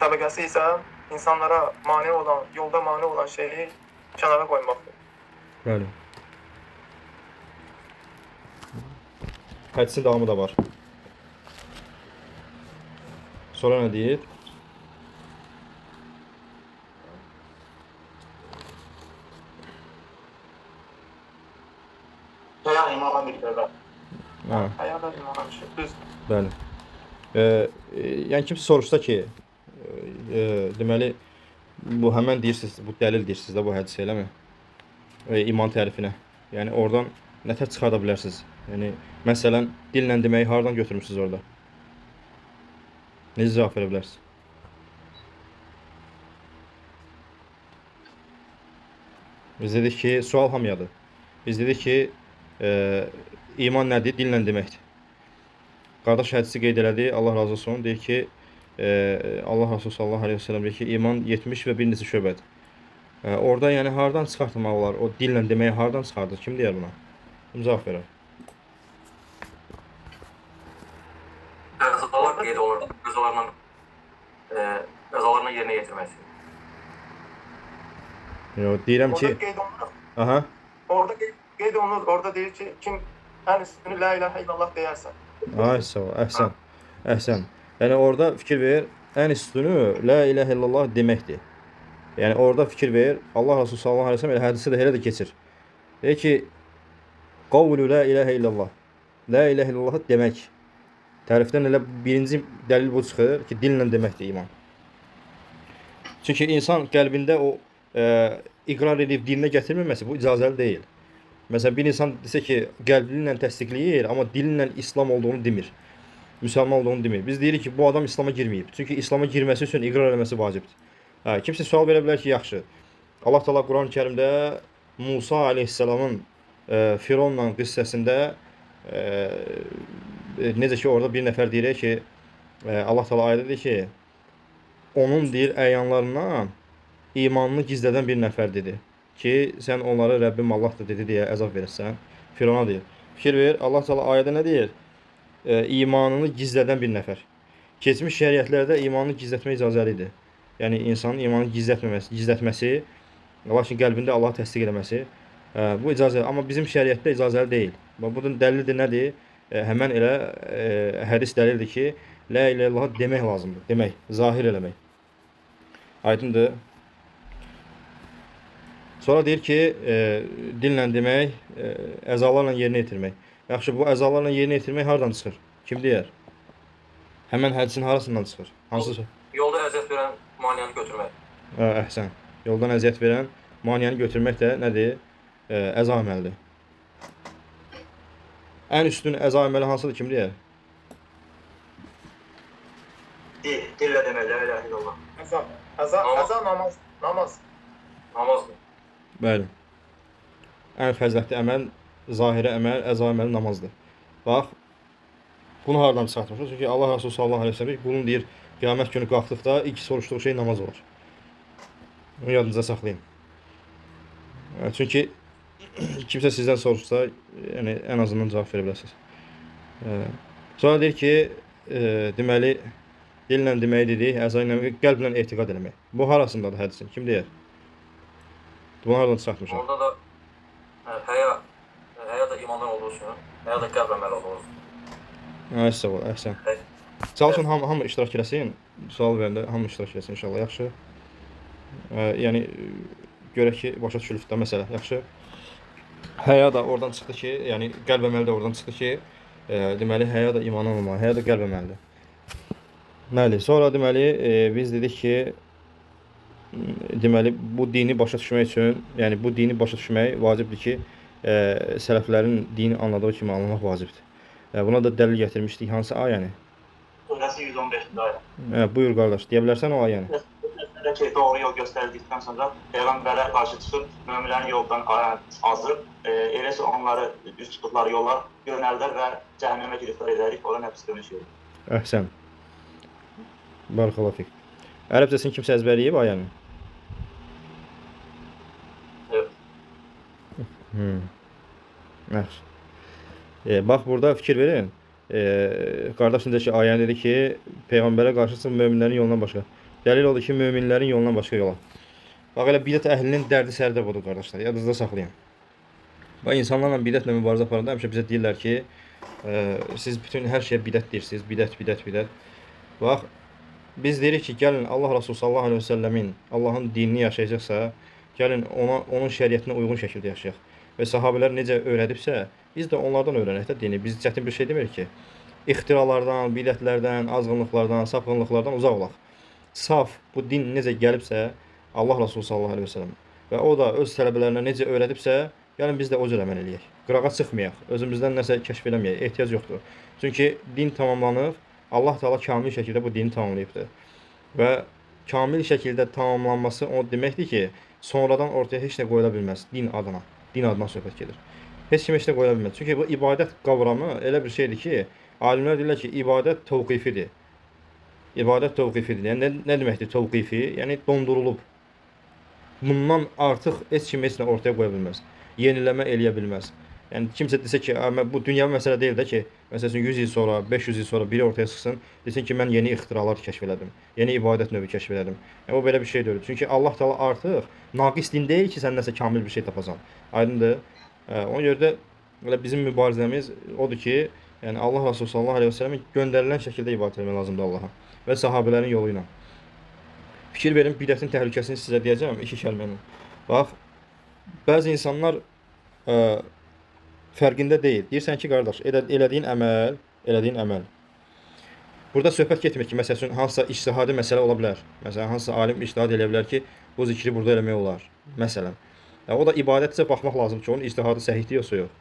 təbəqəsi isə insanlara mane olan, yolda mane olan şeyi kənara qoymaqdır. Bəli. Hədisin davamı da var. Sonra nə deyir? Həya imana bir Hə. Həya da imana bir şey. Düz. Bəli. Yəni kimsə soruşsa ki, deməli bu həmən deyirsiniz, bu dəlil deyirsiniz də bu hədis eləmi? İman tərifinə. Yəni oradan nətər çıxarda bilərsiniz? Yəni məsələn dillə deməyi hardan götürmüsünüz orada? Necə cavab verə bilərsiniz? Biz dedik ki, sual hamıyadır. Biz dedik ki, iman nədir? Dillə deməkdir. Qardaş hədisi qeyd elədi, Allah razı olsun. Deyir ki, Allah Resulü sallallahu aleyhi ve sellem deyir ki, iman 70 və bir neçə şöbədir. Orada yəni hardan çıxartmaq olar? O dillə deməyi hardan çıxardır? Kim deyər buna? Kim cavab verər? Əzalar qeyd olunur. Əzalarla yerinə yetirməsi. Yox, deyirəm ki... Orada qeyd olunur. Aha. Orada qeyd olunur. Orada deyir ki, kim ən üstünü la ilahe illallah deyərsə. Ay sağ ol, əhsən. Əhsən. Yəni orada fikir ver, ən üstünü la ilahe illallah deməkdir. Yəni orada fikir ver, Allah Resulü sallallahu aleyhi ve sellem hədisi də elə də keçir. Deyir ki, qavlu la ilahe illallah. La ilahe illallah demək. Tərifdən elə birinci dəlil bu çıxır ki, dillə deməkdir iman. Çünki insan qəlbində o iqrar edib dilinə gətirməməsi bu icazəli deyil. Məsələn, bir insan desə ki, qəlbinlə təsdiqləyir, amma dilinlə İslam olduğunu demir. Müsəlman olduğunu demir. Biz deyirik ki, bu adam İslama girməyib. Çünki İslama girməsi üçün iqrar eləməsi vacibdir. Kimsə sual verə bilər ki, yaxşı. Allah Teala Quran-ı Kərimdə Musa aleyhisselamın Fironla qissəsində necə ki, orada bir nəfər deyir ki, Allah Teala ayədə deyir ki, onun deyir əyanlarından imanını gizlədən bir nəfər dedi ki, sən onlara Rəbbim Allahdır dedi deyə əzab verirsən. Firona deyir. Fikir ver, Allah Teala ayədə nə deyir? İmanını gizlədən bir nəfər. Keçmiş şəriətlərdə imanını gizlətmək icazəlidir. Yəni insanın imanını gizlətməsi, lakin qəlbində Allahı təsdiq eləməsi bu icazəli. Amma bizim şəriətdə icazəli deyil. Bunun dəlildir nədir? Həmən elə hədis dəlildir ki, la ilahe illallah demək lazımdır. Demək, zahir eləmək. Aydındır. Sonra deyir ki, dillə demək, əzalarla yerinə yetirmək. Yaxşı, bu əzalarla yerinə yetirmək hardan çıxır? Kim deyər? Həmən hədisin harasından çıxır? Hansı? Yolda əziyyət verən maniyanı götürmək. Əhsən. Yoldan əziyyət verən maniyanı götürmək də nədir? Əza əməlidir. Ən üstün əza əməli hansıdır? Kim deyər? Dillə demək, la ilahe illallah. Əza namaz. Namazdır. Bəli. Ən fəzilətli əməl, zahirə əməl, əza əməli namazdır. Bax, bunu hardan çıxartmışıq? Çünki Allah Resulü sallallahu aleyhi ve sellem bunun deyir, qiyamət günü qalxdıqda ilk soruşduğu şey namaz olur. Bunu yadınıza saxlayın. Çünki kimsə sizdən soruşsa, yəni ən azından cavab verə bilərsiniz. Sonra deyir ki, deməli, dillə deməyi dedik, əza ilə qəlblə etiqad eləmək. Bu harasındadır hədisin? Kim deyər? Bunu hardan çıxartmışam? Orada da həya da imandan olduğu üçün, həya da qəlb əməli olduğu üçün. Sağ ol, əhsən. Çalışın, hamı iştirak eləsin. Sual verəndə hamı iştirak eləsin inşallah, yaxşı. Yəni, görək ki, başa düşülüb də məsələ, yaxşı. Həya da oradan çıxdı ki, yəni qəlb əməli də oradan çıxdı ki, deməli, həya da imandan olmalı, həya da qəlb əməlidir. Bəli, sonra deməli, biz dedik ki, deməli, bu dini başa düşmək üçün, yəni bu dini başa düşmək vacibdir ki, sələflərin dini anladığı kimi anlamaq vacibdir. Buna da dəlil gətirmişdik. Hansı ayəni? Surəsi 115-ci ayə. Buyur qardaş, deyə bilərsən o ayəni? Ki, doğru yol göstərildikdən sonra Peyğəmbərə qarşı çıxıb, möminlərin yoldan azıb, eləsə onları üst tutduqları yola yönəldər və cəhənnəmə giriftar edərik, ora nəfs dönüş yolu. Əhsən. Barakallahu fik. Ərəbcəsini kimsə əzbərləyib ayəni? Evet. Bax, burada fikir verin. Qardaş necə ki, ayəni dedi ki, Peyğəmbərə qarşı çıxıb, möminlərin yolundan başqa. Dəlil odur ki, möminlərin yolundan başqa yola. Bax, elə bidət əhlinin dərdi sərdə budur, qardaşlar. Yadınızda saxlayın. Və insanlarla bidətlə mübarizə aparanda həmişə bizə deyirlər ki, siz bütün hər şeyə bidət deyirsiniz, bidət. Bax, biz deyirik ki, gəlin Allah Rasulü sallallahu aleyhi ve sellemin Allahın dinini yaşayacaqsa, gəlin onun şəriətinə uyğun şəkildə yaşayaq. Və sahabələr necə öyrədibsə, biz də onlardan öyrənək də dini. Biz çətin bir şey demirik ki, ixtiralardan, bidətlərdən, azğınlıqlardan, sapğınlıqlardan uzaq olaq. Saf bu din necə gəlibsə, Allah Rasulü sallallahu aleyhi ve sellem və o da öz tələbələrinə necə öyrədibsə, gəlin biz də o cür əməl eləyək. Qırağa çıxmayaq, özümüzdən nəsə kəşf eləməyək, ehtiyac yoxdur. Çünki din tamamlanıb, Allah Teala kamil şəkildə bu dini tamamlayıbdır. Və kamil şəkildə tamamlanması o deməkdir ki, sonradan ortaya heç nə qoyula bilməz din adına. Din adına söhbət gedir. Heç kim heç nə qoyula bilməz. Çünki bu ibadət qavramı elə bir şeydir ki, alimlər deyirlər ki, ibadət təvqifidir. İbadət təvqifidir. Yəni nə deməkdir təvqifi? Yəni dondurulub. Bundan artıq heç kim heç nə ortaya qoya bilməz. Yeniləmə eləyə bilməz. Yəni kimsə desə ki, bu dünyavi məsələ deyil də ki, məsələn 100 il sonra, 500 il sonra biri ortaya çıxsın, desin ki, mən yeni ixtiralar kəşf elədim, yeni ibadət növü kəşf elədim. Yəni o belə bir şey deyil. Çünki Allah Teala artıq naqis din deyil ki, sən nəsə kamil bir şey tapasan. Aydındır? Ona görə də elə bizim mübarizəmiz odur ki, yəni Allah Rasulü sallallahu aleyhi ve sellemin göndərilən şəkildə ibadət etmək lazımdır Allaha və sahabələrin yolu ilə. Fikir verin, bidətin təhlükəsini sizə deyəcəm 2 kəlməni. Bax, bəzi insanlar fərqində deyil. Deyirsən ki, qardaş, elədiyin əməl. Burada söhbət getmir ki, məsəl üçün, hansısa ictihadi məsələ ola bilər. Məsələn, hansısa alim ictihad eləyə bilər ki, bu zikri burada eləmək olar. Məsələn. O da ibadətcə baxmaq lazım ki, onun ictihadı səhihdir yoxsa yox.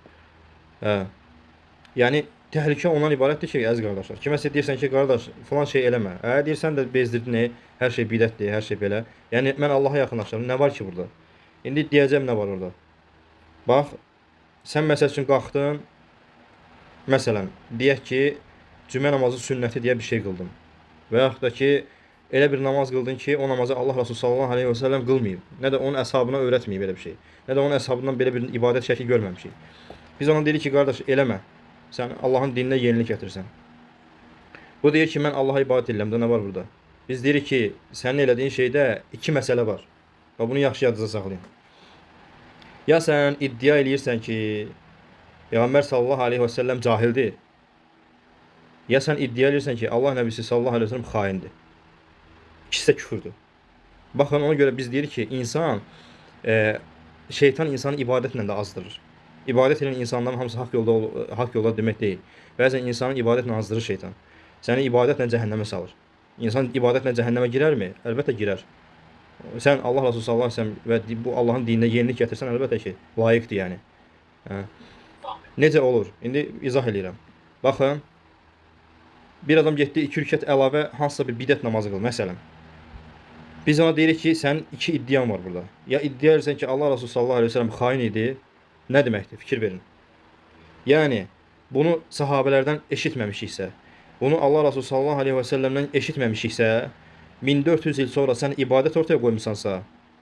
Yəni, təhlükə ondan ibarətdir ki, əziz qardaşlar. Kiməsə deyirsən ki, qardaş, filan şey eləmə. Deyirsən də bezdirdin, hər şey bidətdir, hər şey belə. Yəni, mən Allaha yaxınlaşıram. Nə var ki burada? İndi deyəcəm nə var orada. Bax, sən məsəl üçün qalxdın, məsələn, deyək ki, cümə namazı sünnəti deyə bir şey qıldın. Və yaxud da ki, elə bir namaz qıldın ki, o namazı Allah Rasulü sallallahu aleyhi ve sellem qılmayıb. Nə də onun əshabına öyrətməyib belə bir şey. Nə də onun əshabından belə bir ibadət şəkli görməmişik. Biz ona deyirik ki, qardaş, eləmə. Sən Allahın dininə yenilik gətirsən. Bu deyir ki, mən Allaha ibadət edirəm. Nə var burada? Biz deyirik ki, sənin elədiyin şeydə 2 məsələ var. Və bunu yaxşı yadınızda saxlayın. Ya sən iddia eləyirsən ki, Peyğəmbər sallallahu aleyhi ve sellem cahildir. Ya sən iddia eləyirsən ki, Allah nəbisi sallallahu aleyhi ve sellem xaindir. İkisi də küfürdür. Baxın, ona görə biz deyirik ki, şeytan insanı ibadətlə də azdırır. İbadət edən insanların hamısı haqq yolda demək deyil. Bəzən insanın ibadətlə azdırır şeytan. Səni ibadətlə cəhənnəmə salır. İnsan ibadətlə cəhənnəmə girərmi? Əlbəttə girər. Sən Allah Rasulü sallallahu aleyhi ve sellem və bu Allahın dininə yenilik gətirsən, əlbəttə ki, layiqdir yəni. Necə olur? İndi izah edirəm. Baxın, bir adam getdi 2 rükət əlavə hansısa bir bidət namazı qıl, məsələn. Biz ona deyirik ki, sənin 2 iddian var burada. Ya iddia edirsən ki, Allah Rasulü sallallahu aleyhi ve sellem xain idi. Nə deməkdir? Fikir verin. Yəni, bunu sahabələrdən eşitməmişiksə, bunu Allah Rasulü sallallahu aleyhi ve sellemdən eşitməmişiksə, 1400 il sonra sən ibadət ortaya qoymusansa,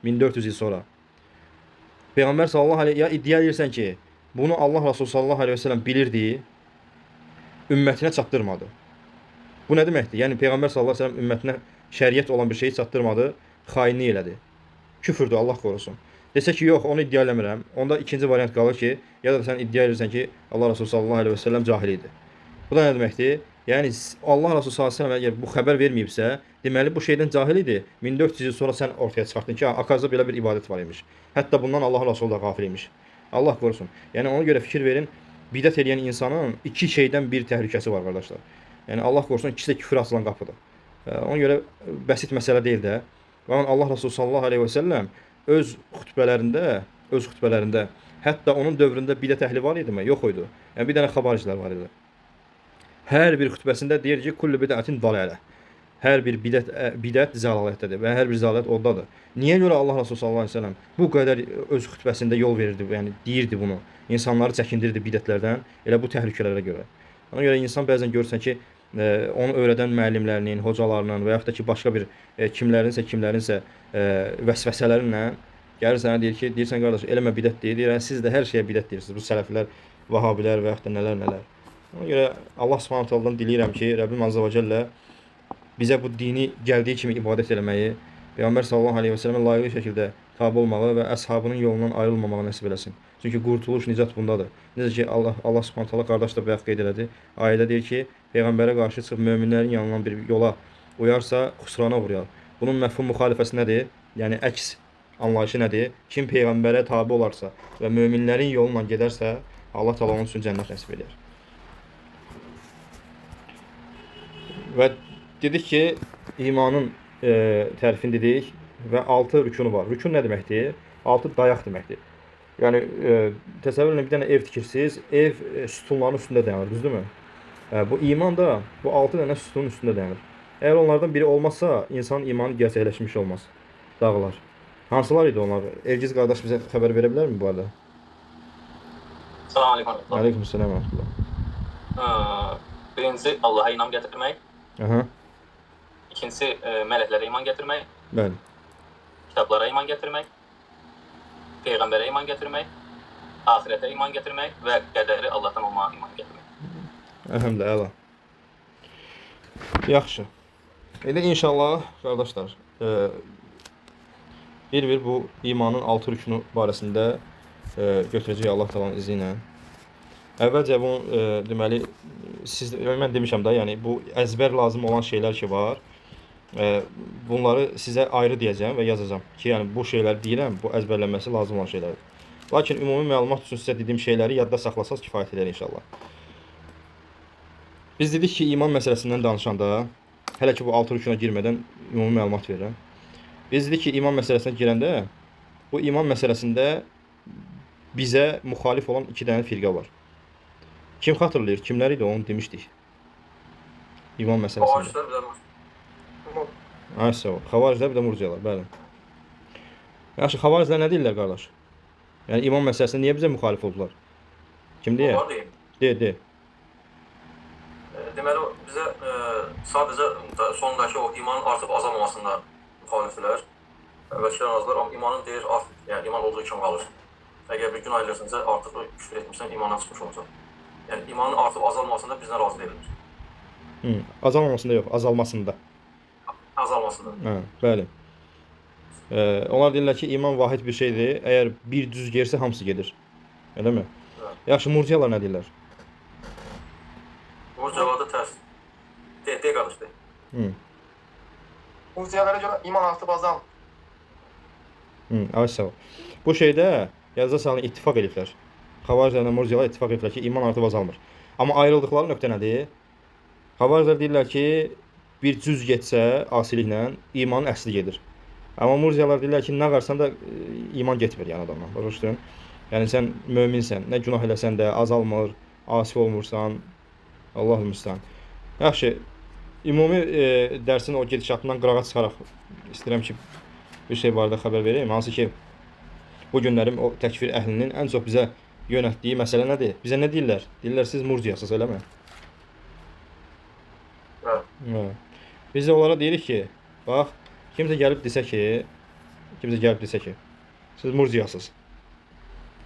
1400 il sonra, Peyğəmbər sallallahu aleyhi ya iddia edirsən ki, bunu Allah Rasulü sallallahu aleyhi ve sellem bilirdi, ümmətinə çatdırmadı. Bu nə deməkdir? Yəni, Peyğəmbər sallallahu aleyhi ve sellem ümmətinə şəriət olan bir şeyi çatdırmadı, xainlik elədi. Küfürdür, Allah qorusun. Desə ki, yox, onu iddia eləmirəm. Onda ikinci variant qalır ki, ya da sən iddia edirsən ki, Allah Rasulü sallallahu aleyhi ve sellem cahil idi. Bu da nə deməkdir? Yəni, Allah Rasulü sallallahu aleyhi ve sellem əgər bu xəbər verməyibsə, deməli, bu şeydən cahil idi. 1400 il sonra sən ortaya çıxartdın ki, Akazda belə bir ibadət var imiş. Hətta bundan Allah Rasulü da qafil imiş. Allah qorusun. Yəni, ona görə fikir verin, bidət edən insanın 2 şeydən bir təhlükəsi var, qardaşlar. Yəni, Allah qorusun, ikisi də küfür açılan qapıdır. Ona görə bəsit məsələ deyil də. Allah Rasulü sallallahu aleyhi ve sellem öz xütbələrində, hətta onun dövründə bidət əhli var idi mi? Yox idi. Yəni, bir dənə xabaricilər var idi. Hər bir xütbəsində deyir ki, kullu bidətin dalalə. Hər bir bidət zəlalətdədir və hər bir zəlalət oddadır. Niyə görə Allah Rasulü sallallahu aleyhi ve sellem bu qədər öz xütbəsində yol verirdi, yəni deyirdi bunu. İnsanları çəkindirdi bidətlərdən, elə bu təhlükələrə görə. Ona görə insan bəzən görürsən ki, onu öyrədən müəllimlərinin, hocalarının və yaxud da ki, başqa bir kimlərinsə vəsvəsələrinlə gəlir sənə deyir ki, deyirsən qardaş, eləmə bidət deyir, yəni siz də hər şeyə bidət deyirsiniz, bu sələflər, vahabilər və yaxud da nələr. Ona görə Allah subhanahu taala'dan diləyirəm ki, Rəbbim azza və cəllə bizə bu dini gəldiyi kimi ibadət eləməyi, Peyğəmbər sallallahu əleyhi və səlləmə layiqli şəkildə tabe olmağı və əshabının yolundan ayrılmamağı nəsib eləsin. Çünki qurtuluş, nicat bundadır. Necə ki Allah Subhanahu taala qardaş da bayaq qeyd elədi. Ayədə deyir ki, peyğəmbərə qarşı çıxıb möminlərin yanından bir yola uyarsa xüsrana uğrayar. Bunun məfhum müxalifəsi nədir? Yəni əks anlayışı nədir? Kim peyğəmbərə tabe olarsa və möminlərin yolundan gedərsə, Allah təala onun üçün cənnət nəsib edər. Və dedik ki, imanın tərifini dedik və 6 rükunu var. Rükun nə deməkdir? 6 dayaq deməkdir. Yəni təsəvvür edin, bir dənə ev tikirsiniz, ev sütunların üstündə dayanır, düzdürmü? Bu iman da bu 6 dənə sütunun üstündə dayanır. Əgər onlardan biri olmazsa, insanın imanı gerçəkləşmiş olmaz. Dağlar. Hansılar idi onlar? Ergiz qardaş bizə xəbər verə bilər mi bu arada? Salam aleykum. Aleykümselam. Birincisi Allah'a inam getirmek. Aha. İkincisi meleklere iman getirmek. Bəli. Kitaplara iman getirmek. Peygambere iman getirmek. Ahirete iman getirmek ve qədəri Allah'tan olmağa iman getirmek. Əlhəmdülillah, əla. Yaxşı. Elə inşallah qardaşlar, bir bu imanın 6 rükünü barəsində götürəcək Allah təalanın izni ilə. Əvvəlcə bunu deməli mən demişəm də, yəni bu əzbər lazım olan şeylər ki var, bunları sizə ayrı deyəcəm və yazacağam ki, yəni bu şeyləri deyirəm, bu əzbərlənməsi lazım olan şeylərdir. Lakin ümumi məlumat üçün sizə dediyim şeyləri yadda saxlasaz kifayət edər inşallah. Biz dedik ki, iman məsələsindən danışanda, hələ ki bu 6 rükuna girmədən ümumi məlumat verirəm. Biz dedik ki, iman məsələsinə girəndə, bu iman məsələsində bizə müxalif olan 2 dənə firqə var. Kim xatırlayır? Kimlər idi onu demişdik. İman məsələsində. Xavariclər bir də Ay sağ ol. Xavariclər bir də murciyalar, bəli. Yaxşı, xavariclər nə deyirlər qardaş? Yəni iman məsələsində niyə bizə müxalif oldular? Kim deyir? Onlar deyil. De. Deməli bizə sadəcə sondakı o imanın artıb azalmamasında müxalifdirlər. Vəkillər nazırlar, amma imanın deyir art, yəni iman olduğu kimi qalır. Əgər bir gün ayrılırsansa artıq küfür etmişsən, imandan çıxmış olacaq. Yəni imanın artıb azalmasında bizdən razı deyildir. Azalmamasında yox, azalmasında. Azalmasında. Hə, bəli. Onlar deyirlər ki, iman vahid bir şeydir. Əgər bir düz gersə hamısı gedir. Eləmi? Yaxşı, murciyalar nə deyirlər? Murciyalarda tərs. De qardaş de. Murciyalara görə iman artıb azalmır. Ay sağ ol. Bu şeydə yazıda salın ittifaq ediblər. Xavariclərlə murciyalar ittifaq ediblər ki, iman artıb azalmır. Amma ayrıldıqları nöqtə nədir? Xavariclər deyirlər ki, bir cüz getsə asiliklə imanın əsli gedir. Amma murciyalar deyirlər ki, nə qarsan da iman getmir yəni adamdan. Başa düşdün? Yəni sən möminsən, nə günah eləsən də azalmır, asi olmursan. Allahu müstəhan. Yaxşı, ümumi dərsin o gedişatından qırağa çıxaraq istəyirəm ki, bir şey barədə xəbər vereyim. Hansı ki, bu günlərin o təkfir əhlinin ən çox bizə yönəltdiyi məsələ nədir? Bizə nə deyirlər? Deyirlər, siz murciyasınız, eləmi? Hə. Biz də onlara deyirik ki, bax, kimsə gəlib desə ki, siz murciyasınız.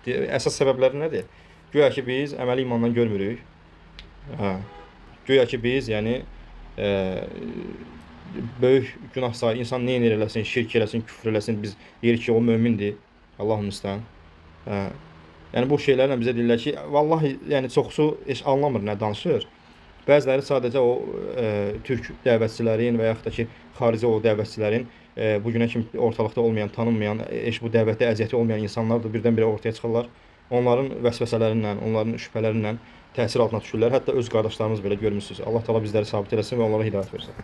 Əsas səbəbləri nədir? Güya ki, biz əməli imandan görmürük. Güya ki, biz, yəni, böyük günah sahibi insan nə eləsin, şirk eləsin, küfür eləsin, biz deyirik ki, o mömindir. Allah'ın müstəhan. Yəni, bu şeylərlə bizə deyirlər ki, vallahi, yəni, çoxsu heç anlamır nə danışır. Bəziləri sadəcə o türk dəvətçilərin və yaxud da ki, xarici o dəvətçilərin bugünə kimi ortalıqda olmayan, tanınmayan, heç bu dəvətdə əziyyəti olmayan insanlar da birdən-birə ortaya çıxırlar. Onların vəsvəsələrinlə, onların şübhələrinlə təsir altına düşürlər. Hətta öz qardaşlarımız belə görmüsünüz. Allah təala bizləri sabit eləsin və onlara hidayət versin.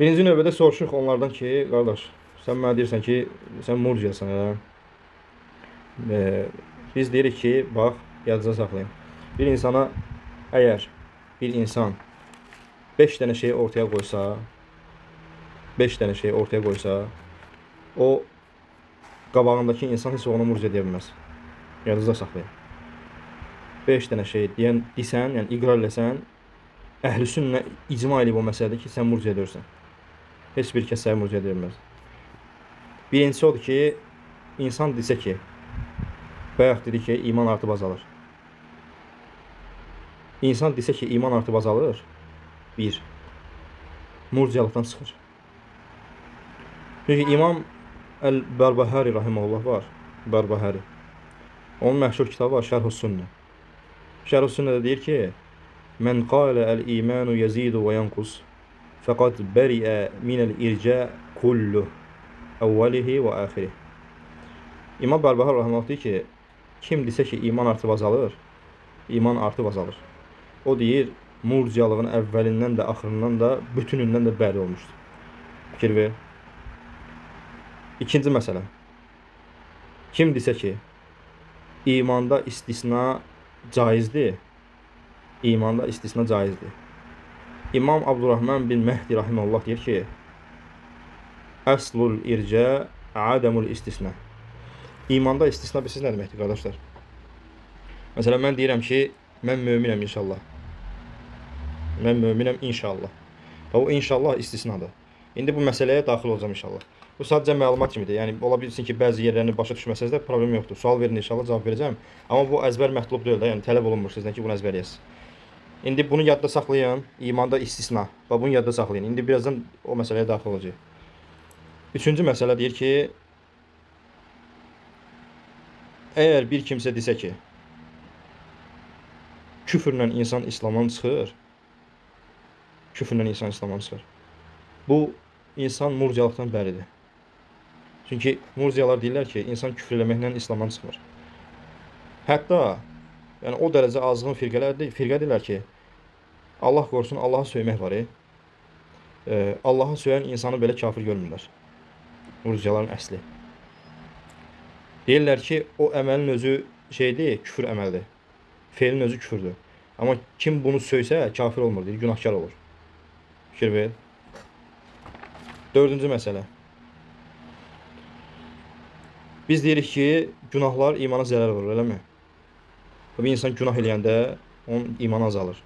Birinci növbədə soruşuq onlardan ki, qardaş, sən mənə deyirsən ki, sən murciyasan, biz deyirik ki, bax, yadınıza saxlayın. Bir insana, əgər bir insan 5 dənə şeyi ortaya qoysa, o qabağındakı insan heç ona murciya deyə bilməz. Yadınıza saxlayın. 5 dənə şey desən, yəni iqrar eləsən, əhlüsünnə icma edib o məsələdə ki, sən murciya deyirsən. Heç bir kəs səni murciya deyə bilməz. Birincisi odur ki, insan desə ki, bayaq dedi ki, iman artıb azalır. İnsan desə ki, iman artıb azalır, bir. murciyalıqdan çıxır. Çünki İmam Əl-Bərbəhəri rahimehullah var. Bərbəhəri. Onun məşhur kitabı var Şərh-ü Sünnə. Şərh-ü Sünnədə deyir ki: "Mən qalə el-imanu yezidu və yanqus, fəqad bəriə minəl-irca kullu, əvvəlihi və axirihi." İmam Bərbəhəri rahimehullah deyir ki, kim desə ki, iman artıb azalır, iman artıb azalır. O deyir, murciyalığın əvvəlindən də, axırından da, bütünündən də bəri olmuşdur. Fikir ver. İkinci məsələ. Kim desə ki, imanda istisna caizdir, imanda istisna caizdir. İmam Abdurrahman bin Mehdi rahimehullah deyir ki, əslul irca adamul istisna. İmanda istisna bilirsiniz nə deməkdir, qardaşlar? Məsələn, mən deyirəm ki, mən möminəm inşallah. Mən möminəm inşallah. Və o inşallah istisnadır. İndi bu məsələyə daxil olacağım inşallah. Bu sadəcə məlumat kimidir. Yəni, ola bilsin ki, bəzi yerlərini başa düşməsəniz də problem yoxdur. Sual verin inşallah, cavab verəcəm. Amma bu əzbər mətlub deyil də, yəni tələb olunmur sizdən ki, bunu əzbərləyəsiniz. İndi bunu yadda saxlayın, imanda istisna. Və bunu yadda saxlayın. İndi birazdan o məsələyə daxil olacaq. Üçüncü məsələ deyir ki, əgər bir kimsə desə ki, küfrlə insan İslamdan çıxır, küfrlə insan İslamdan çıxır, bu insan murciyalıqdan bəridir. Çünki murciyalar deyirlər ki, insan küfr eləməklə İslamdan çıxmır. Hətta yəni, o dərəcə azğın firqədirlər ki, Allah qorusun, Allahı söymək var. Allahı söyləyən insanı belə kafir görmürlər. Murciyaların əsli. Deyirlər ki, o əməlin özü şeydir, küfür əməldir. Feilin özü küfürdür. Amma kim bunu söysə, kafir olmur, deyir, günahkar olur. Fikir ver. Dördüncü məsələ. Biz deyirik ki, günahlar imana zərər vurur, eləmi? Bir insan günah eləyəndə onun imanı azalır.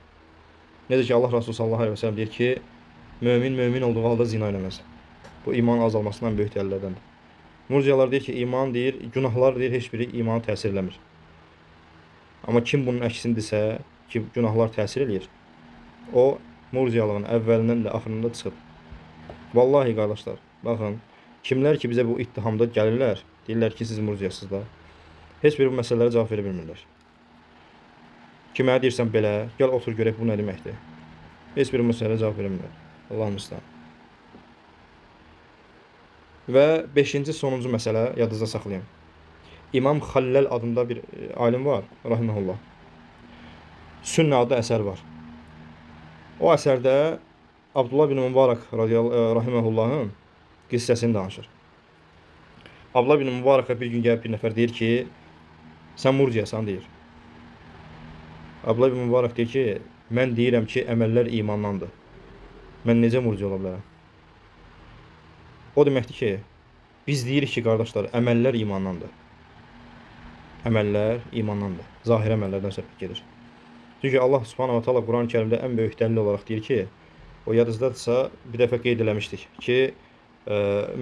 Necə ki, Allah Rasulü sallallahu aleyhi ve sellem deyir ki, mömin olduğu halda zina eləməz. Bu imanın azalmasından böyük dəlillərdəndir. Murciyalar deyir ki, iman deyir, günahlar deyir, heç biri imanı təsir eləmir. Amma kim bunun əksindirsə ki, günahlar təsir eləyir, o murciyalığın əvvəlindən də axırında çıxıb. Vallahi qardaşlar, baxın, kimlər ki bizə bu ittihamda gəlirlər, deyirlər ki, siz murciyasınız da, heç bir bu məsələlərə cavab verə bilmirlər. Kimə deyirsən belə, gəl otur görək bu nə deməkdir. Heç bir məsələlərə cavab verə bilmirlər. Allah'ın müstəhan. Və 5-ci sonuncu məsələ yadınızda saxlayın. İmam Xəlləl adında bir alim var, rahimehullah. Sünnə adlı əsər var. O əsərdə Abdullah bin Mübarək rahimehullahın qissəsini danışır. Abdullah bin Mübarəkə bir gün gəlib bir nəfər deyir ki, sən murciyasan deyir. Abdullah bin Mübarək deyir ki, mən deyirəm ki, əməllər imandandır. Mən necə murciya ola bilərəm? O deməkdir ki, biz deyirik ki, qardaşlar, əməllər imandandır. Əməllər imandandır. Zahir əməllərdən söhbət gedir. Çünki Allah Subhanahu wa Taala Quran-ı Kərimdə ən böyük dəlil olaraq deyir ki, o yadınızdadırsa bir dəfə qeyd eləmişdik ki,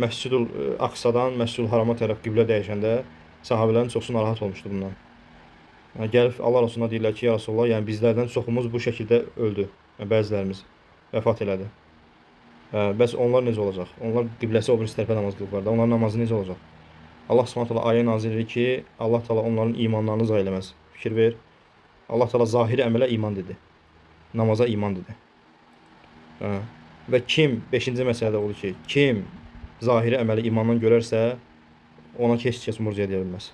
Məscidul Aqsadan Məscidul Harama tərəf qiblə dəyişəndə sahabələrin çoxsu narahat olmuşdu bundan. Yəni, gəlib Allah Rasuluna deyirlər ki, ya Rasulullah, yəni bizlərdən çoxumuz bu şəkildə öldü. Yəni, bəzilərimiz vəfat elədi. Bəs onlar necə olacaq? Onlar qibləsi o birisi tərəfə namaz qılıblar da. Onların namazı necə olacaq? Allah Subhanahu taala ayə nazil edir ki, Allah Taala onların imanlarını zayi eləməz. Fikir ver. Allah Taala zahiri əmələ iman dedi. Namaza iman dedi. Və kim, 5-ci məsələdə olur ki, kim zahiri əməli imandan görərsə, ona heç kəs murciya deyə bilməz.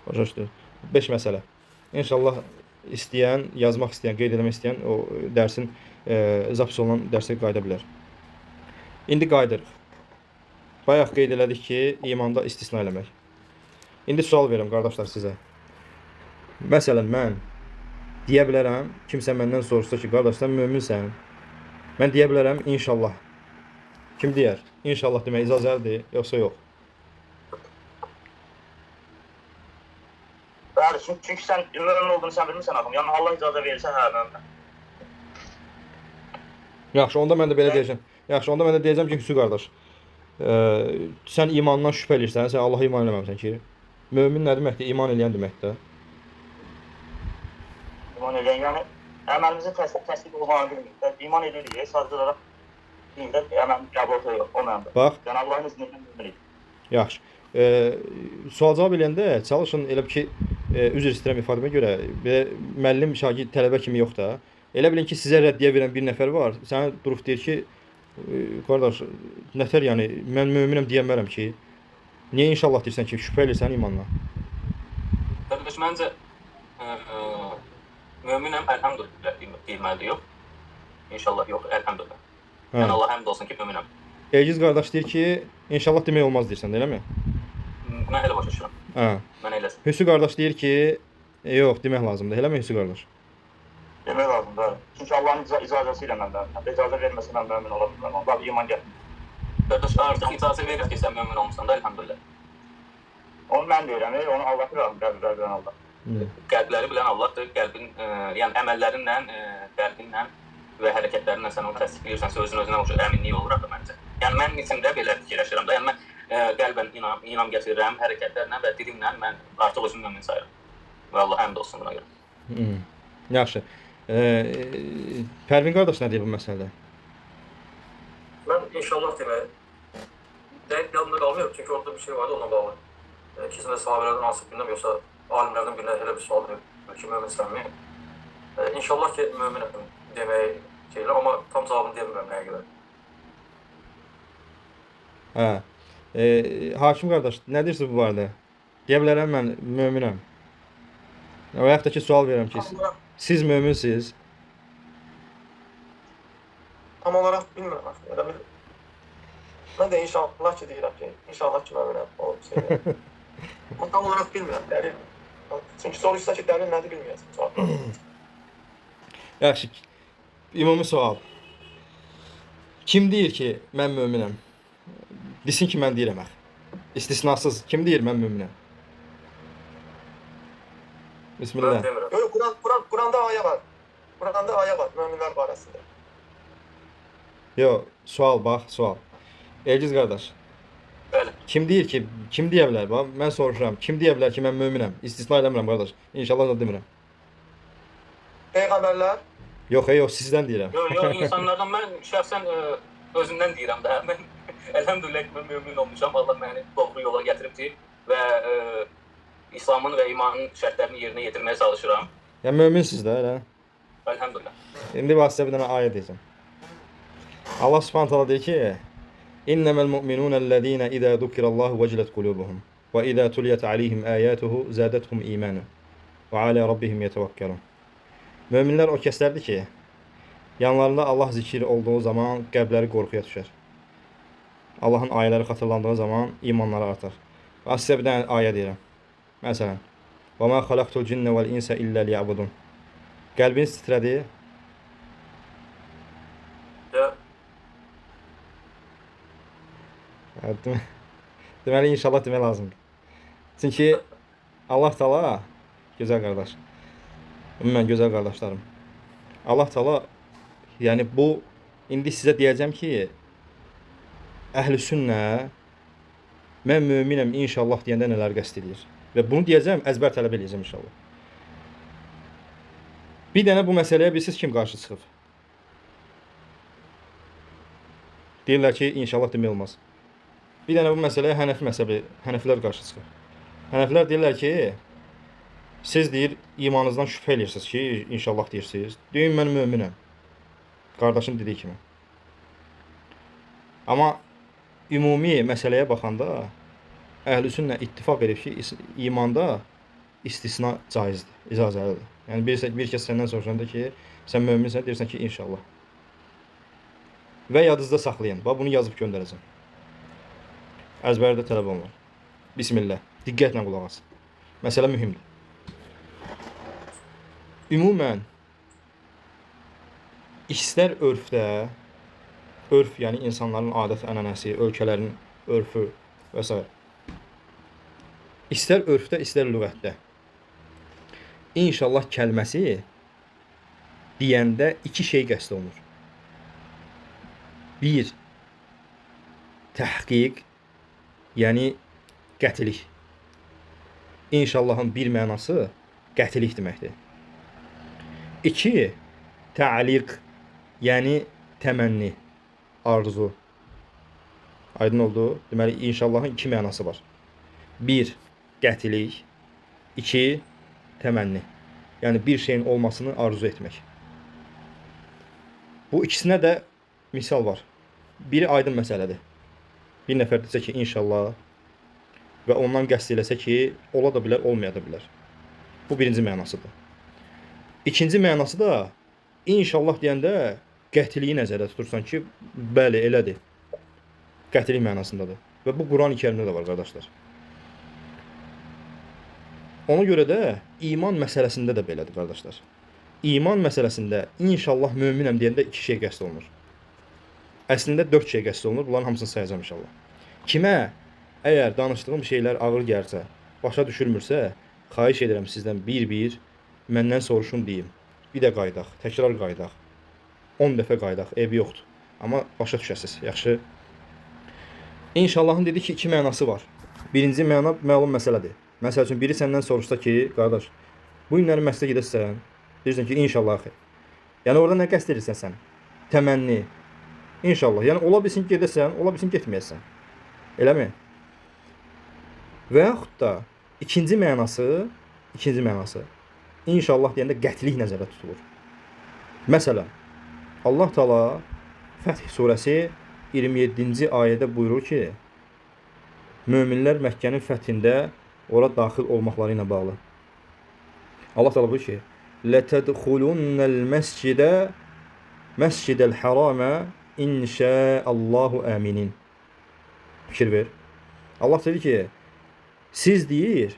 Başa düşdünüz? 5 məsələ. İnşallah istəyən, yazmaq istəyən, qeyd etmək istəyən o dərsin zapis olunan dərsə qayıda bilər. İndi qayıdırıq. Bayaq qeyd elədik ki, imanda istisna eləmək. İndi sual verirəm qardaşlar sizə. Məsələn, mən deyə bilərəm, kimsə məndən soruşsa ki, qardaş, sən möminsən. Mən deyə bilərəm, inşallah. Kim deyər? İnşallah demək icazəlidir, yoxsa yox? Bəli, çünki sən mömin olduğunu sən bilmirsən axım. Yəni Allah icazə verirsə, hə, mömin. Yaxşı, onda mən də belə deyəcəm. Yaxşı, onda mən də deyəcəm ki, Hüsü qardaş, sən imandan şübhə edirsən, sən Allaha iman eləməmsən ki, mömin nə deməkdir? İman eləyən deməkdir. İman eləyən, yəni əməlimizin təsdiq olmanı bilmirik. İman edirik, sadəcə olaraq dində həmən qəbul yox, o mənimdir. Bax, Yəni Allahın izni ilə müminik. yaxşı. Sual cavab eləyəndə çalışın elə bil ki, üzr istəyirəm ifadəmə görə, belə müəllim, şagird, tələbə kimi yox da. Elə bilin ki, sizə rəddiyə verən bir nəfər var. Sənə durub deyir ki, qardaş, nətər yəni mən möminəm deyəmərəm ki. Niyə inşallah deyirsən ki, şübhə eləyirsən imanla? Qardaş, məncə möminəm, əlhəmdülillah deyilməlidir, yox. İnşallah yox, əlhəmdülillah. Yəni Allah həmd olsun ki, möminəm. Elgiz qardaş deyir ki, inşallah demək olmaz deyirsən, eləmi? Mən elə başa düşürəm. Hə. Mən eləsin. Hüsnü qardaş deyir ki, yox, demək lazımdır. Eləmi Hüsnü qardaş? Demək lazımdır. Çünki Allahın icazəsi ilə mən möminəm. İcazə verməsə mən mömin ola bilməm. Allah iman gətirmir. Qardaş, artıq icazə verir ki, sən mömin olmuşsan da, əlhəmdülillah. Onu mən deyirəm, onu Allah bilir, qəlblər bilən Allah. Qəlbləri bilən Allahdır. Qəlbin, yəni əməllərinlə, qəlbinlə və hərəkətlərinlə sən onu təsdiqləyirsən, özünə əminlik olur axı məncə. Yəni mən içimdə belə fikirləşirəm də. Yəni mən qəlbən inam gətirirəm, hərəkətlərlə və dilimlə mən artıq özümü mömin sayıram. Və Allah həmd olsun buna görə. Yaxşı. Pərvin qardaş nə deyir bu məsələdə? Mən inşallah demək, dəqiq yadımda qalmıyorum çünki orada bir şey vardı onunla bağlı. İkisində sahabələrdən hansı birindən yoxsa alimlərdən birinə elə bir sual verir ki, möminsənmi? İnşallah ki, möminəm demək şeylər, amma tam cavabını demirəm nəyə görə. Hakim qardaş, nə deyirsiniz bu barədə? Deyə bilərəm mən möminəm. Və yaxud da ki, sual verirəm ki, siz möminsiniz? Tam olaraq bilmirəm. Elə bir mən də inşallah ki deyirəm ki, inşallah ki möminəm o şeydə. Amma tam olaraq bilmirəm. Dəlil. Çünki soruşsa ki, dəlil nədir bilməyəsən. Yaxşı. Ümumi sual. Kim deyir ki, mən möminəm? Desin ki, mən deyirəm əx. İstisnasız. Kim deyir mən möminəm? Bismillah. Mən demirəm. Yox, Quranda ayə var. Quranda ayə var möminlər barəsində. Yox, sual bax, sual. Elgiz qardaş. Bəli. Kim deyir ki, kim deyə bilər? Bax, mən soruşuram. Kim deyə bilər ki, mən möminəm? İstisna eləmirəm qardaş. İnşallah da demirəm. Peyğəmbərlər Yox, yox, sizdən deyirəm. Yox, insanlardan mən şəxsən özümdən deyirəm də. Mən əlhəmdülillah ki, mömin olmuşam. Allah məni doğru yola gətiribdir və İslamın və imanın şərtlərini yerinə yetirməyə çalışıram. Yəni möminsiniz də, elə? Əlhəmdülillah. İndi sizə bir dənə ayə deyəcəm. Allah Subhanahu taala deyir ki: "İnnemel mu'minunellezine iza zukirallahu vecilet kulubuhum ve iza tuliyet aleyhim ayatuhu zadatuhum imanan ve ala rabbihim yetevekkelun." Möminlər o kəslərdir ki, yanlarında Allah zikri olduğu zaman qəlbləri qorxuya düşər. Allahın ayələri xatırlandığı zaman imanları artar. Və sizə bir dənə ayə deyirəm. Məsələn, "Və ma xalaqtul cinne vel insa illa liya'budun." Qəlbiniz titrədi. Deməli inşallah demək lazımdır. Çünki Allah Taala gözəl qardaş. Ümumən gözəl qardaşlarım. Allah Taala yəni bu indi sizə deyəcəm ki, Əhlüsünnə mən möminəm inşallah deyəndə nələr qəsd edir. Və bunu deyəcəm, əzbər tələb edəcəm inşallah. Bir dənə bu məsələyə bilirsiniz kim qarşı çıxıb? Deyirlər ki, inşallah demək olmaz. Bir dənə bu məsələyə Hənəflər qarşı çıxır. Hənəflər deyirlər ki, siz deyir imanınızdan şübhə edirsiniz ki, inşallah deyirsiniz. Deyin mən möminəm. Qardaşım dediyi kimi. Amma ümumi məsələyə baxanda Əhlüsünnə ittifaq edib ki, imanda istisna caizdir, icazəlidir. Yəni bir kəs səndən soruşanda ki, sən möminsən, deyirsən ki, inşallah. Və yadınızda saxlayın. Bax bunu yazıb göndərəcəm. Əzbərdə tələb olunur. Bismillah. Diqqətlə qulaq asın. Məsələ mühümdür. Ümumən istər örfdə, örf yəni insanların adət-ənənəsi, ölkələrin örfü və s. İstər örfdə, istər lüğətdə. İnşallah kəlməsi deyəndə iki şey qəsd olunur. Bir, təhqiq, yəni qətilik. İnşallahın bir mənası qətilik deməkdir. İki, tə'liq, yəni təmənni. arzu. Aydın oldu. Deməli, inşallahın iki mənası var. 1. Qətilik. 2. Təmənni. Yəni, bir şeyin olmasını arzu etmək. Bu ikisinə də misal var. Biri aydın məsələdir. Bir nəfər desə ki, inşallah və ondan qəsd eləsə ki, ola da bilər, olmaya da bilər. Bu birinci mənasıdır. İkinci mənası da, inşallah deyəndə qətiliyi nəzərdə tutursan ki, bəli, elədir. Qətilik mənasındadır. Və bu Quran-ı Kərimdə də var, qardaşlar. Ona görə də iman məsələsində də belədir, qardaşlar. İman məsələsində inşallah möminəm deyəndə iki şey qəsd olunur. Əslində 4 şey qəsd olunur. Bunların hamısını sayacağım inşallah. Kimə əgər danışdığım şeylər ağır gəlsə, başa düşülmürsə, xahiş edirəm sizdən bir-bir məndən soruşun deyim. Bir də qaydaq, təkrar qaydaq. 10 dəfə qaydaq, ev yoxdur. Amma başa düşəsiz, yaxşı. İnşallahın dedi ki, iki mənası var. Birinci məna məlum məsələdir. Məsəl üçün, biri səndən soruşsa ki, qardaş, bu günləri məsələ gedəsən, deyirsən ki, inşallah. Yəni, orada nə qəsd edirsən sən? Təmənni. İnşallah. Yəni, ola bilsin ki, gedəsən, ola bilsin getməyəsən. Eləmi? Və yaxud da ikinci mənası, inşallah deyəndə qətilik nəzərdə tutulur. Məsələn, Allah Taala Fəth surəsi 27-ci ayədə buyurur ki, möminlər Məkkənin fəthində ora daxil olmaqları ilə bağlı. Allah Taala buyurur ki, "Lətədxulunnal məscidəl harama inşaallahu aminin." Fikir ver. Allah dedi ki, siz deyir,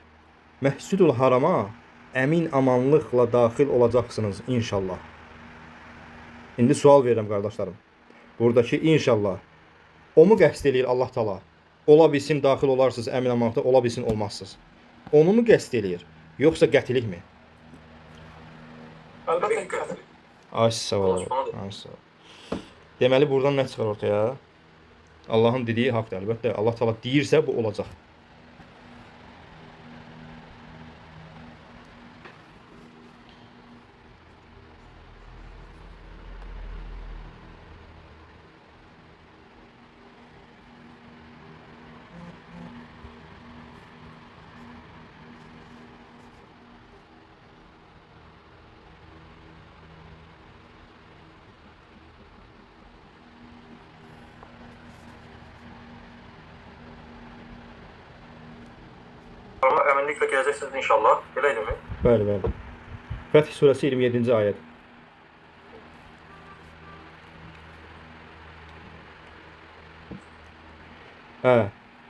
Məscidül Harama əmin amanlıqla daxil olacaqsınız inşallah. İndi sual verirəm qardaşlarım. Buradakı inşallah o mu qəsd eləyir Allah Taala? Ola bilsin daxil olarsınız əmin amanlıqda, ola bilsin olmazsınız. Onu mu qəsd eləyir, yoxsa qətilikmi? Əlbəttə qətilik. Ay sağ ol. Ay sağ ol. Deməli buradan nə çıxır ortaya? Allahın dediyi haqdır əlbəttə. Allah Taala deyirsə bu olacaq. Amma əminliklə gələcəksiniz inşallah. Elə idimi? Bəli, bəli. Fəth surəsi 27-ci ayət.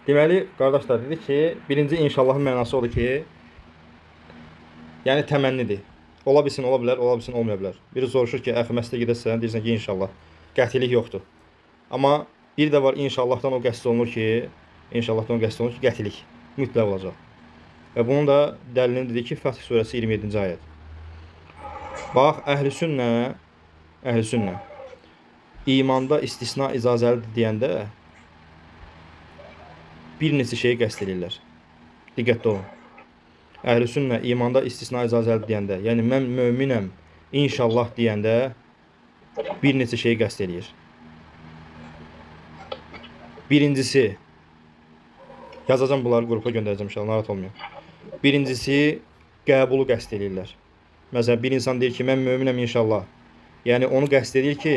Deməli, qardaşlar dedik ki, birinci inşallahın mənası odur ki, yəni təmənnidir. Ola bilsin, ola bilər, ola bilsin, olmaya bilər. Biri soruşur ki, əxi məsələ gedəsən, deyirsən ki, inşallah. Qətilik yoxdur. Amma bir də var, inşallahdan o qəsd olunur ki, qətilik mütləq olacaq. Və bunun da dəlilini dedik ki, Fəth surəsi 27-ci ayət. Bax, əhl-i sünnə imanda istisna icazəlidir deyəndə bir neçə şeyi qəsd edirlər. Diqqətli olun. Əhl-i sünnə imanda istisna icazəlidir deyəndə, yəni mən möminəm inşallah deyəndə bir neçə şeyi qəsd edir. Birincisi, yazacağım bunları qrupa göndərəcəm inşallah, narahat olmayın. Birincisi, qəbulu qəsd edirlər. Məsələn, bir insan deyir ki, mən möminəm inşallah. Yəni, onu qəsd edir ki,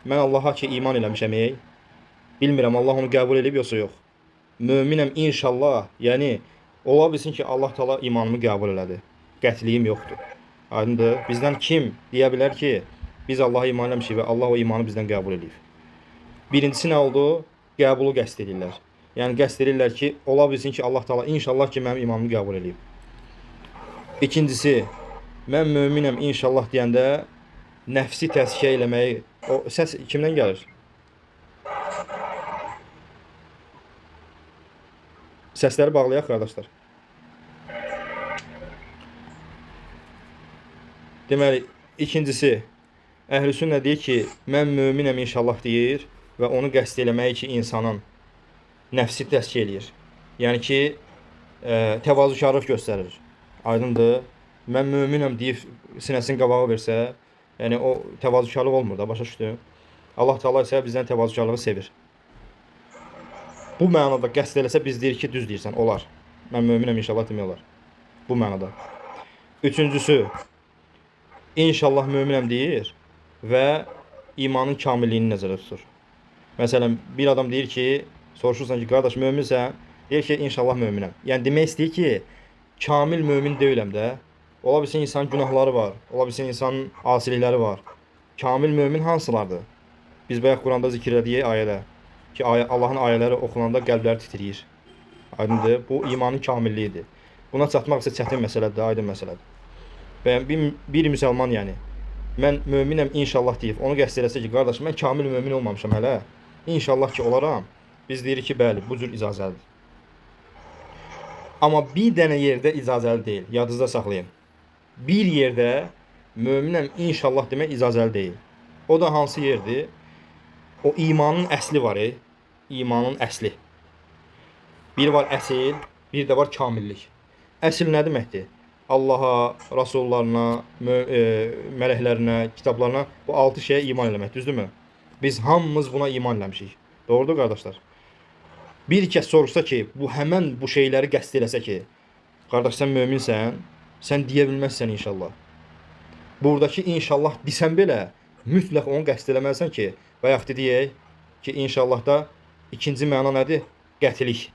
mən Allaha ki, iman eləmişəm, bilmirəm, Allah onu qəbul edib, yoxsa yox. Möminəm inşallah, yəni, ola bilsin ki, Allah Taala imanımı qəbul elədi. Qətliyim yoxdur. Aydındır. Bizdən kim deyə bilər ki, biz Allaha iman eləmişik və Allah o imanı bizdən qəbul edib. Birincisi nə oldu? Qəbulu qəsd edirlər. Yəni qəsd edirlər ki, ola bilsin ki, Allah Taala inşallah ki, mənim imanımı qəbul edib. İkincisi, mən möminəm inşallah deyəndə nəfsi təzkiyə eləməyi, o səs kimdən gəlir? Səsləri bağlayaq qardaşlar. Deməli, ikincisi, əhl-i sünnə deyir ki, mən möminəm inşallah deyir və onu qəsd eləməyi ki, insanın nəfsi təzkiyə eləyir. Yəni ki, təvazükarlıq göstərir. Aydındır. Mən möminəm deyib sinəsinin qabağı versə, yəni o təvazükarlıq olmur da, başa düşdün. Allah Taala isə bizdən təvazökarlığı sevir. Bu mənada qəsd eləsə biz deyirik ki, düz deyirsən, olar. Mən möminəm inşallah demək olar. Bu mənada. Üçüncüsü, inşallah möminəm deyir və imanın kamilliyini nəzərdə tutur. Məsələn, bir adam deyir ki, soruşursan ki, qardaş möminsən, deyir ki, inşallah möminəm. Yəni demək istəyir ki, kamil mömin deyiləm də. Ola bilsin insanın günahları var, ola bilsin insanın asilikləri var. Kamil mömin hansılardır? Biz bayaq Quranda zikr etdik ayədə ki, Allahın ayələri oxunanda qəlbləri titrəyir. Aydındır? Bu imanın kamilliyidir. Buna çatmaq isə çətin məsələdir, aydın məsələdir. Və bir müsəlman yəni mən möminəm inşallah deyib, onu qəsd eləsə ki, qardaş mən kamil mömin olmamışam hələ. İnşallah ki olaram. Biz deyirik ki, bəli, bu cür icazəlidir. Amma bir dənə yerdə icazəli deyil. Yadınızda saxlayın. Bir yerdə möminəm inşallah demək icazəli deyil. O da hansı yerdir? O imanın əsli var, imanın əsli. Bir var əsil, bir də var kamillik. Əsl nə deməkdir? Allaha, rasullarına, mələklərinə, kitablarına bu 6 şeyə iman eləmək, düzdürmü? Biz hamımız buna iman eləmişik. Doğrudur qardaşlar? Bir kəs soruşsa ki, bu həmən bu şeyləri qəsd eləsə ki, qardaş sən möminsən, sən deyə bilməzsən inşallah. Buradakı inşallah desən belə, mütləq onu qəsd eləməlisən ki, bayaq deyək ki, inşallahda ikinci məna nədir? Qətilik.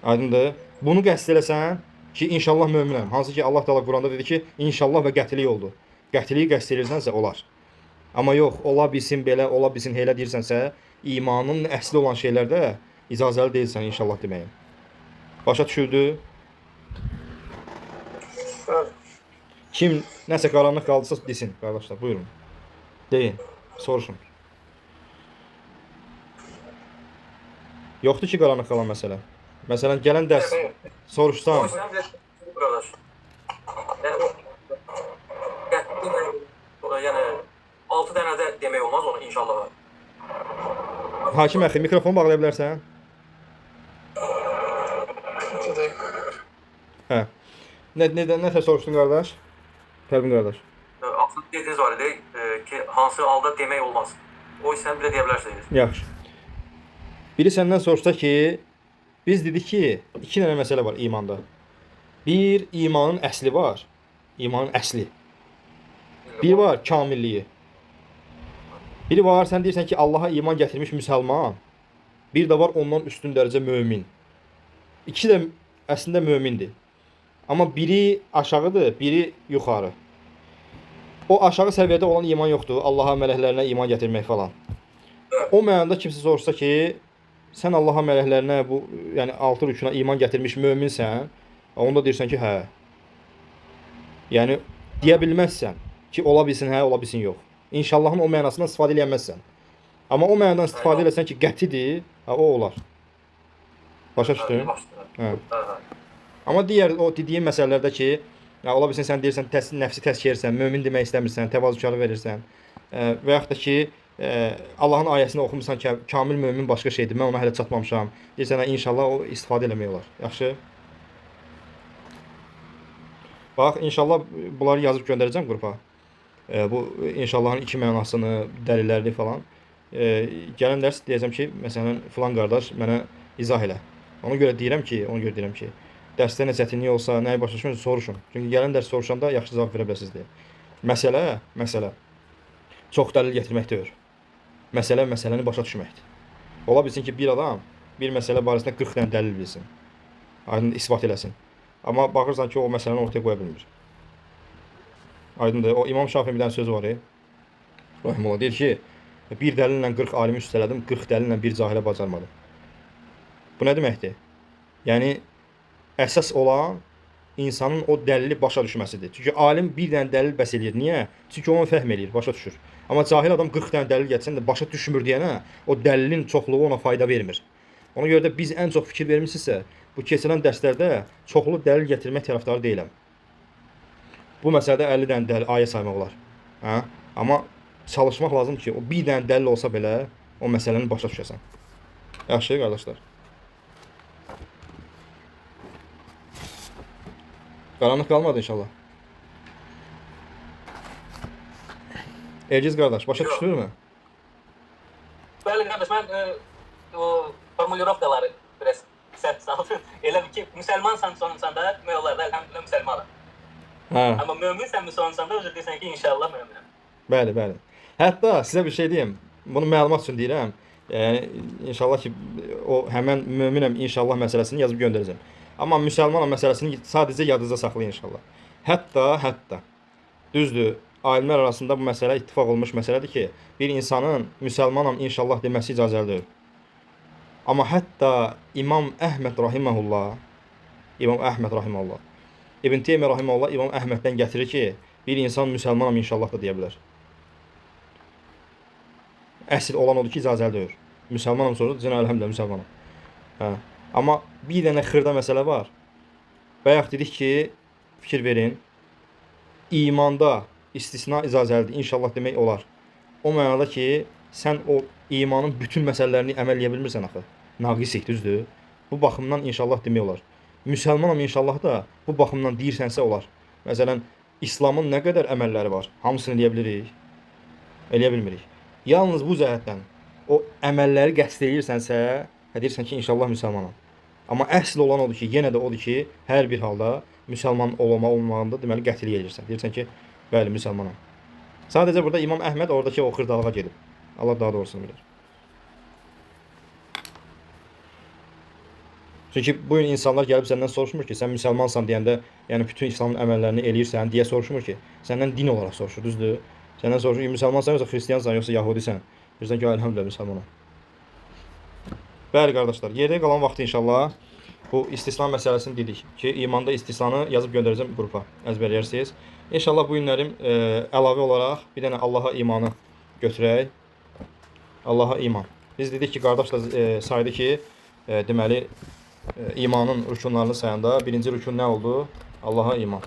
Aydındır? Bunu qəsd eləsən ki, inşallah möminəm. Hansı ki, Allah Teala Quranda dedi ki, inşallah və qətilik oldu. Qətiliyi qəsd edirsənsə, olar. Amma yox, ola bilsin belə, ola bilsin elə deyirsənsə, imanın əsli olan şeylərdə icazəli deyilsən inşallah deməyim. Başa düşüldü? Kim nəsə qaranlıq qaldısa desin, qardaşlar, buyurun. Deyin, soruşun. Yoxdur ki, qaranlıq qalan məsələ. Məsələn, gələn dərs soruşsam... Yəni, 6 dənə də demək olmaz onu inşallah. Hakim əxi, mikrofonu bağlaya bilərsən? Hə. Nəsə soruşdun, qardaş? Pərvin qardaş. Aslında dediniz var idi ki, hansı halda demək olmaz. O sən bir də deyə bilərsiniz. Yaxşı. Biri səndən soruşsa ki, biz dedik ki, 2 dənə məsələ var imanda. Bir, imanın əsli var. İmanın əsli. Bir var, kamilliyi. Biri var, sən deyirsən ki, Allaha iman gətirmiş müsəlman. Bir də var, ondan üstün dərəcə mömin. İkisi də əslində mömindir. Amma biri aşağıdır, biri yuxarı. O aşağı səviyyədə olan iman yoxdur. Allaha, mələklərinə iman gətirmək falan. O mənada kimsə soruşsa ki, sən Allaha, mələklərinə, bu yəni 6 rükuna iman gətirmiş möminsən, onda deyirsən ki, hə. Yəni, deyə bilməzsən ki, ola bilsin hə, ola bilsin yox. İnşallahın o mənasından istifadə eləməzsən. Amma o mənadan istifadə eləsən ki, qətidir, o olar. Başa düşdün? Hə. Amma digər o dediyin məsələlərdə ki, ola bilsin sən deyirsən, nəfsi təzkiyə edirsən, mömin demək istəmirsən, təvazökarlıq verirsən və yaxud da ki, Allahın ayəsini oxumusan ki, kamil mömin başqa şeydir, mən ona hələ çatmamışam. Deyirsən, inşallah o istifadə eləmək olar. Yaxşı? Bax, inşallah bunları yazıb göndərəcəm qrupa. Bu inşallahın 2 mənasını, dəlillərini falan. Gələn dərs deyəcəm ki, məsələn, filan qardaş mənə izah elə. Ona görə deyirəm ki, dərsdə nə çətinlik olsa, nəyi başa düşmürsə soruşun. Çünki gələn dərs soruşanda yaxşı cavab verə bilərsiniz deyə. Məsələ çox dəlil gətirmək deyil. Məsələni başa düşməkdir. Ola bilsin ki, bir adam bir məsələ barəsində 40 dənə dəlil bilsin. Aydın isbat eləsin. Amma baxırsan ki, o məsələni ortaya qoya bilmir. Aydındır. O İmam Şafii'dən sözü var. Rahimullah deyir ki, bir dəlillə 40 alimi üstələdim, 40 dəlillə bir cahilə bacarmadım. Bu nə deməkdir? Yəni, əsas olan insanın o dəlili başa düşməsidir. Çünki alim bir dənə dəlil bəs eləyir. Niyə? Çünki onu fəhm eləyir, başa düşür. Amma cahil adam 40 dənə dəlil gətirsən də başa düşmür deyənə, o dəlilin çoxluğu ona fayda vermir. Ona görə də biz ən çox fikir vermişsinizsə, bu keçirilən dərslərdə çoxlu dəlil gətirmək tərəfdarı deyiləm. Bu məsələdə 50 dənə dəlil ayə saymaq olar. Hə? Amma çalışmaq lazım ki, o bir dənə dəlil olsa belə o məsələni başa düşəsən. Yaxşı, qardaşlar. Qaranlıq qalmadı inşallah. Ergiz qardaş, başa düşdünmü? Bəli qardaş, mən o formulirovkaları biraz sərt saldım. Elə bir ki, müsəlmansan sonunsanda demək olar da əlhəmdülillah müsəlmanam. Hə. Amma möminsən sonunsanda özür deyirsən ki, inşallah möminəm. Bəli, bəli. Hətta sizə bir şey deyim. Bunu məlumat üçün deyirəm. Yəni inşallah ki o həmin möminəm inşallah məsələsini yazıb göndərəcəm. Amma müsəlmanam məsələsini sadəcə yadınızda saxlayın inşallah. Hətta düzdür, alimlər arasında bu məsələ ittifaq olmuş məsələdir ki, bir insanın müsəlmanam inşallah deməsi icazəlidir. Amma hətta İmam Əhməd rahimehullah, İbn Teymiyyə rahimehullah İmam Əhməddən gətirir ki, bir insan müsəlmanam inşallah da deyə bilər. Əsl olan odur ki, icazəlidir. Müsəlmanam sonra deyəcəm əlhəmdülillah müsəlmanam. Hə. Amma bir dənə xırda məsələ var. Bayaq dedik ki, fikir verin. İmanda istisna icazəlidir. İnşallah demək olar. O mənada ki, sən o imanın bütün məsələlərini əməl edə bilmirsən axı. Naqisik, düzdür? Bu baxımdan inşallah demək olar. Müsəlmanam inşallah da bu baxımdan deyirsənsə olar. Məsələn, İslamın nə qədər əməlləri var? Hamısını eləyə bilirik? Eləyə bilmirik. Yalnız bu cəhətdən o əməlləri qəsd edirsənsə, deyirsən ki, inşallah müsəlmanam. Amma əsl olan odur ki, yenə də odur ki, hər bir halda müsəlman olmağında deməli qətilik edirsən. Deyirsən ki, bəli, müsəlmanam. Sadəcə burada İmam Əhməd oradakı o xırdalığa gedib. Allah daha doğrusunu bilir. Çünki bu gün insanlar gəlib səndən soruşmur ki, sən müsəlmansan deyəndə, yəni bütün İslamın əməllərini eləyirsən deyə soruşmur ki, səndən din olaraq soruşur, düzdür? Səndən soruşur ki, müsəlmansan yoxsa xristiansan, yoxsa yahudisən? Deyirsən ki, əlhəmdülillah müsəlmanam. Bəli qardaşlar, yerdə qalan vaxtı inşallah bu istisna məsələsini dedik ki, imanda istisnanı yazıb göndərəcəm qrupa, əzbərləyirsiniz. İnşallah bu günlərim əlavə olaraq bir dənə Allaha imanı götürək. Allaha iman. Biz dedik ki, qardaşlar saydı ki, deməli, imanın rükunlarını sayanda birinci rükun nə oldu? Allaha iman.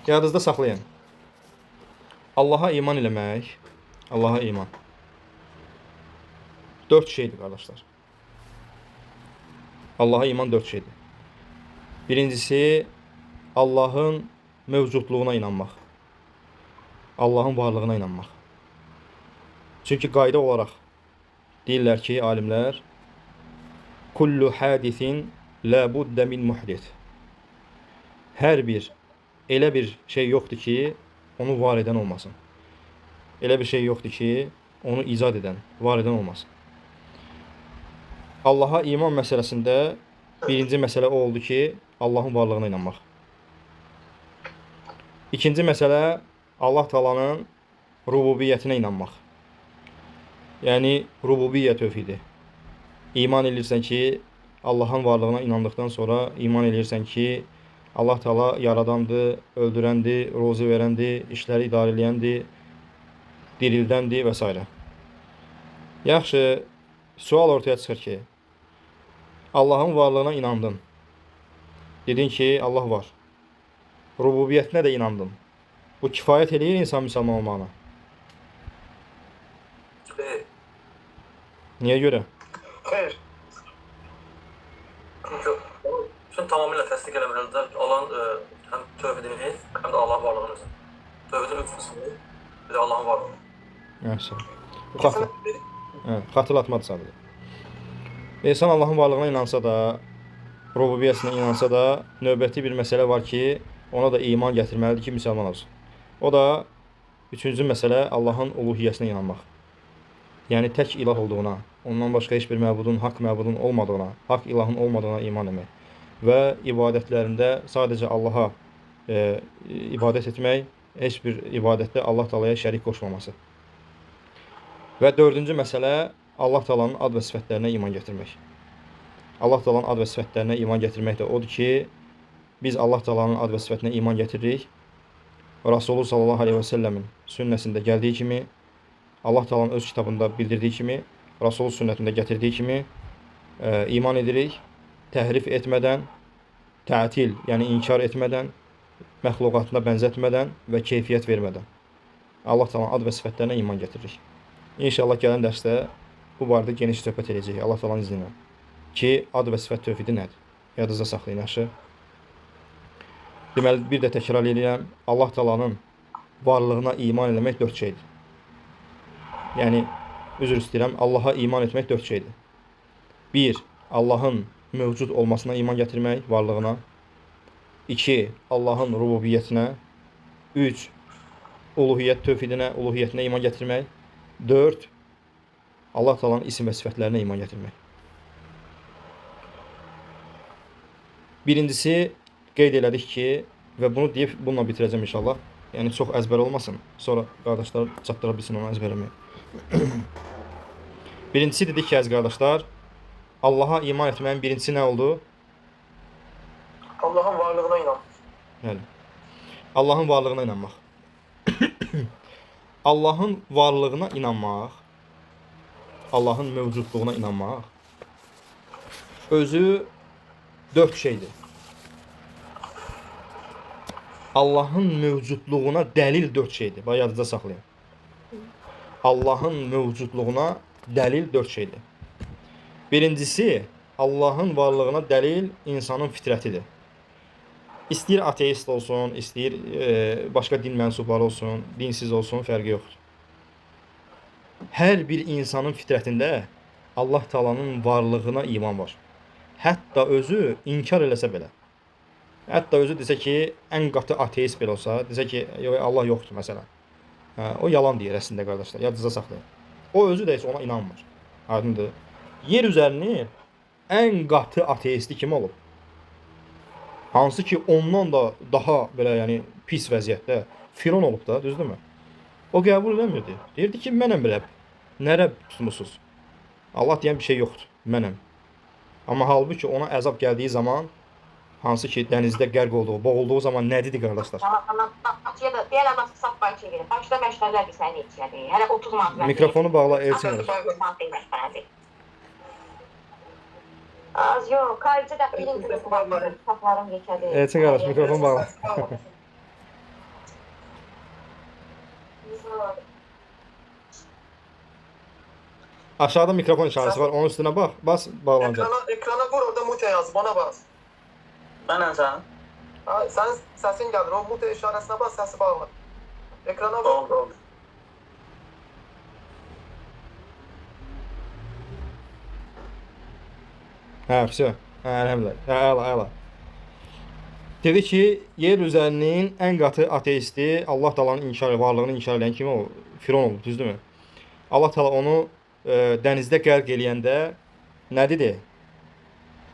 Yadınızda saxlayın. Allaha iman eləmək, Allaha iman. 4 şeydir qardaşlar. Allaha iman 4 şeydir. Birincisi, Allahın mövcudluğuna inanmaq. Allahın varlığına inanmaq. Çünki qayda olaraq deyirlər ki, alimlər, kullu hadisin la budda min muhdith. Hər bir elə bir şey yoxdur ki, onu var edən olmasın. Elə bir şey yoxdur ki, onu icad edən, var edən olmasın. Allaha iman məsələsində birinci məsələ o oldu ki, Allahın varlığına inanmaq. İkinci məsələ Allah Taala'nın rububiyyətinə inanmaq. Yəni rububiyyə tövhidi. İman edirsən ki, Allahın varlığına inandıqdan sonra iman edirsən ki, Allah Taala yaradandır, öldürəndir, ruzi verəndir, işləri idarə edəndir, dirildəndir və s. Yaxşı, sual ortaya çıxır ki, Allahın varlığına inandın. Dedin ki, Allah var. Rububiyyətinə də inandın. Bu kifayət eləyir insan müsəlman olmağına. Niyə görə? Xeyr. Çünki bütün tamamilə təsdiq eləməlidir. Allahın həm tövhidini, həm də Allahın varlığını. Tövhidin üç qismi, bir də Allahın varlığı. Yaxşı. Bu xatırlatmadır sadəcə. İnsan Allahın varlığına inansa da, rububiyyəsinə inansa da, növbəti bir məsələ var ki, ona da iman gətirməlidir ki, müsəlman olsun. O da üçüncü məsələ Allahın uluhiyyəsinə inanmaq. Yəni tək ilah olduğuna, ondan başqa heç bir məbudun, haqq məbudun olmadığına, haqq ilahın olmadığına iman etmək və ibadətlərində sadəcə Allaha ibadət etmək, heç bir ibadətdə Allah Taala'ya şərik qoşmaması. Və dördüncü məsələ Allah Taala'nın ad və sifətlərinə iman gətirmək. Allah Taala'nın ad və sifətlərinə iman gətirmək də odur ki, biz Allah Taala'nın ad və sifətinə iman gətiririk. Rasulullah sallallahu aleyhi və səlləmin sünnəsində gəldiyi kimi, Allah Taala'nın öz kitabında bildirdiyi kimi, Rasul sünnətində gətirdiyi kimi iman edirik, təhrif etmədən, tətil, yəni inkar etmədən, məxluqatına bənzətmədən və keyfiyyət vermədən Allah Taala'nın ad və sifətlərinə iman gətiririk. İnşallah gələn dərsdə bu barədə geniş söhbət edəcəyik Allah Taala'nın izni ilə. ki, ad və sifət tövhidi nədir? Yadınızda saxlayın, yaxşı. Deməli, bir də təkrar edirəm, Allah Taala'nın varlığına iman etmək 4 şeydir. Yəni, üzr istəyirəm, Allaha iman etmək 4 şeydir. 1. Allahın mövcud olmasına iman gətirmək, varlığına. 2. Allahın rububiyyətinə. 3. Uluhiyyət tövhidinə, uluhiyyətinə iman gətirmək. 4. Allah Taala'nın isim və sifətlərinə iman gətirmək. Birincisi, qeyd elədik ki, və bunu deyib bununla bitirəcəm inşallah. Yəni, çox əzbər olmasın. Sonra qardaşlar çatdıra bilsin onu əzbərləməyə. Birincisi dedik ki, əziz qardaşlar, Allaha iman etməyin birincisi nə oldu? Allahın varlığına inanmaq. Bəli. Allahın varlığına inanmaq. Allahın varlığına inanmaq, Allahın mövcudluğuna inanmaq özü 4 şeydir. Allahın mövcudluğuna dəlil 4 şeydir. Bax, yadınızda saxlayın. Allahın mövcudluğuna dəlil 4 şeydir. Birincisi, Allahın varlığına dəlil insanın fitrətidir. İstəyir ateist olsun, istəyir başqa din mənsubları olsun, dinsiz olsun, fərqi yoxdur. Hər bir insanın fitrətində Allah Taala'nın varlığına iman var. Hətta özü inkar eləsə belə. Hətta özü desə ki, ən qatı ateist belə olsa, desə ki, Allah yoxdur məsələn. O yalan deyir əslində qardaşlar, yadınızda saxlayın. O özü də heç ona inanmır. Aydındır. Yer üzərinin ən qatı ateisti kim olub? Hansı ki, ondan da daha belə, yəni pis vəziyyətdə Firon olub da, düzdürmü? O qəbul eləmirdi. Deyirdi ki, mənəm belə. Nə Rəbb tutmusunuz? Allah deyən bir şey yoxdur. Mənəm. Amma halbuki ona əzab gəldiyi zaman, hansı ki, dənizdə qərq olduğu, boğulduğu zaman nə dedi qardaşlar? Deyələ bax, saf bay çevirir. Başda məşğələdir səni içədir. Hələ 30 manat verdi. Mikrofonu bağla, Elçin qardaş. Az yox, qayıcı da birinci saflarım geçədir. Elçin qardaş, mikrofonu bağla. Aşağıda mikrofon işarəsi var, onun üstünə bax, bas, bağlanacaq. Ekrana vur, orada mute yaz, bana bas. Mənəm sən. Sənin səsin gəlir, o mute işarəsinə bas, səsi bağla. Ekrana vur. Oldu. Hə, vəsə. Hə, əlhəmdülillah. Əla. Dedi ki, yer üzərinin ən qatı ateisti Allah Taala'nın varlığını inkar edən kimi o Firon olub, düzdürmü? Allah Taala onu dənizdə qərq eləyəndə nə dedi?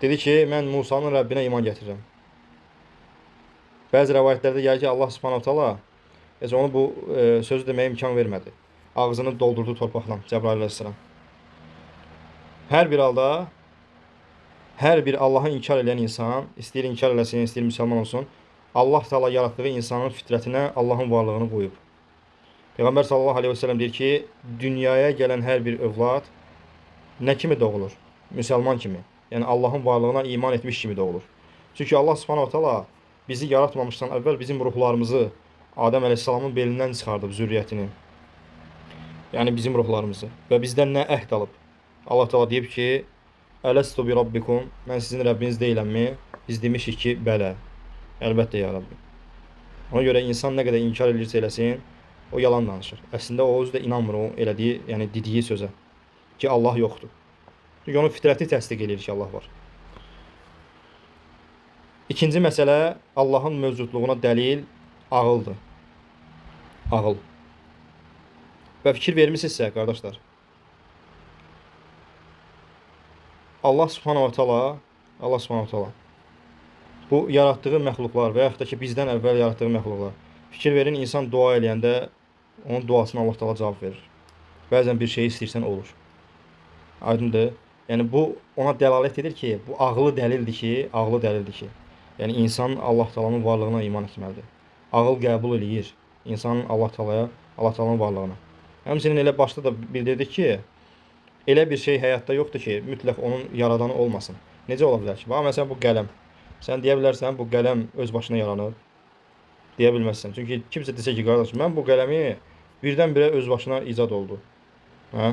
Dedi ki, mən Musanın Rəbbinə iman gətirirəm. Bəzi rəvayətlərdə gəlir ki, Allah Subhanahu Taala heç onu bu sözü deməyə imkan vermədi. Ağzını doldurdu torpaqla, Cəbrail əleyhissalam. Hər bir halda hər bir Allahı inkar edən insan, istəyir inkar eləsin, istəyir müsəlman olsun, Allah Taala yaratdığı insanın fitrətinə Allahın varlığını qoyub. Peyğəmbər sallallahu aleyhi və səlləm deyir ki, dünyaya gələn hər bir övlad nə kimi doğulur? Müsəlman kimi. Yəni Allahın varlığına iman etmiş kimi doğulur. Çünki Allah Subhanahu taala bizi yaratmamışdan əvvəl bizim ruhlarımızı Adəm əleyhissalamın belindən çıxardıb zürriyyətini. Yəni bizim ruhlarımızı və bizdən nə əhd alıb? Allah Taala deyib ki, Ələstu bi rabbikum, mən sizin Rəbbiniz deyiləmmi? Biz demişik ki, bələ. Əlbəttə ya Rabbi. Ona görə insan nə qədər inkar edirsə eləsin, o yalan danışır. Əslində o özü də inanmır o elədiyi, yəni dediyi sözə ki, Allah yoxdur. Çünki onun fitrəti təsdiq edir ki, Allah var. İkinci məsələ, Allahın mövcudluğuna dəlil ağıldır. Ağıl. Və fikir vermisinizsə, qardaşlar, Allah Subhanahu taala bu yaratdığı məxluqlar və yaxud da ki, bizdən əvvəl yaratdığı məxluqlar. Fikir verin, insan dua eləyəndə onun duasına Allah Taala cavab verir. Bəzən bir şey istəyirsən olur. Aydındır? Yəni bu ona dəlalət edir ki, bu ağlı dəlildir ki, yəni insan Allah Taala'nın varlığına iman etməlidir. Ağıl qəbul eləyir insanın Allah Taala'nın varlığına. Həmçinin elə başda da bildirdik ki, elə bir şey həyatda yoxdur ki, mütləq onun yaradanı olmasın. Necə ola bilər ki? Bax, məsələn, bu qələm. Sən deyə bilərsən, bu qələm öz başına yaranıb. Deyə bilməzsən. Çünki kimsə desə ki, qardaş, mən bu qələmi birdən-birə öz başına icad oldu. Hə?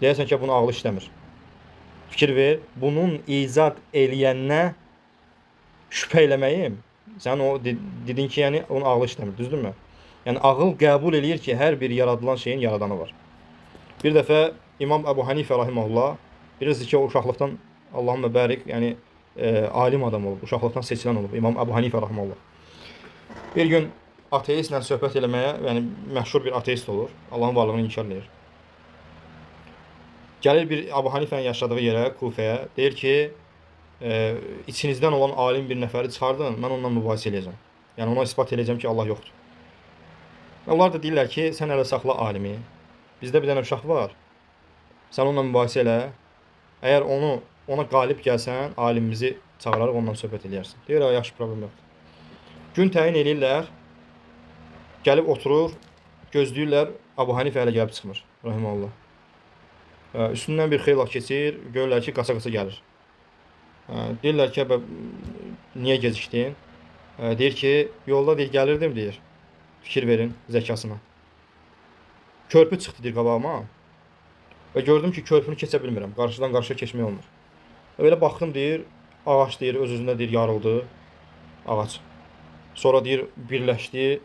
Deyəsən ki, bunun ağlı işləmir. Fikir ver, bunun icad eləyəndən şübhə eləməyim. Sən o dedin ki, yəni onun ağlı işləmir, düzdürmü? Yəni ağıl qəbul eləyir ki, hər bir yaradılan şeyin yaradanı var. Bir dəfə İmam Əbu Hanifə rahimehullah, bilirsiniz ki, o uşaqlıqdan Allahümmə bərik, yəni alim adam olub, uşaqlıqdan seçilən olub İmam Əbu Hanifə rahimehullah. Bir gün ateistlə söhbət eləməyə, yəni məşhur bir ateist olur, Allahın varlığını inkar edir. Gəlir bir Əbu Hanifənin yaşadığı yerə, Kufəyə, deyir ki, içinizdən olan alim bir nəfəri çıxardın, mən onunla mübahisə edəcəm. Yəni ona isbat edəcəm ki, Allah yoxdur. Onlar da deyirlər ki, sən hələ saxla alimi. Bizdə bir dənə uşaq var. Sən onunla mübahisə elə. Əgər ona qalib gəlsən, alimimizi çağırarıq, onunla söhbət edərsən. Deyir, yaxşı, problem yoxdur. Gün təyin edirlər. Gəlib oturur, gözləyirlər. Əbu Hanifə hələ gəlib çıxmır, rahimehullah. Üstündən bir xeyli keçir, görürlər ki, qaça-qaça gəlir. Deyirlər ki, niyə gecikdin? Deyir ki, yolda deyir, gəlirdim, deyir. Fikir verin zəkasına. Körpü çıxdı, deyir, qabağıma. Və gördüm ki, körpünü keçə bilmirəm. Qarşıdan qarşıya keçmək olmur. Belə baxdım, deyir, ağac deyir, öz-özünə deyir, yarıldı. Ağac. Sonra deyir, birləşdi.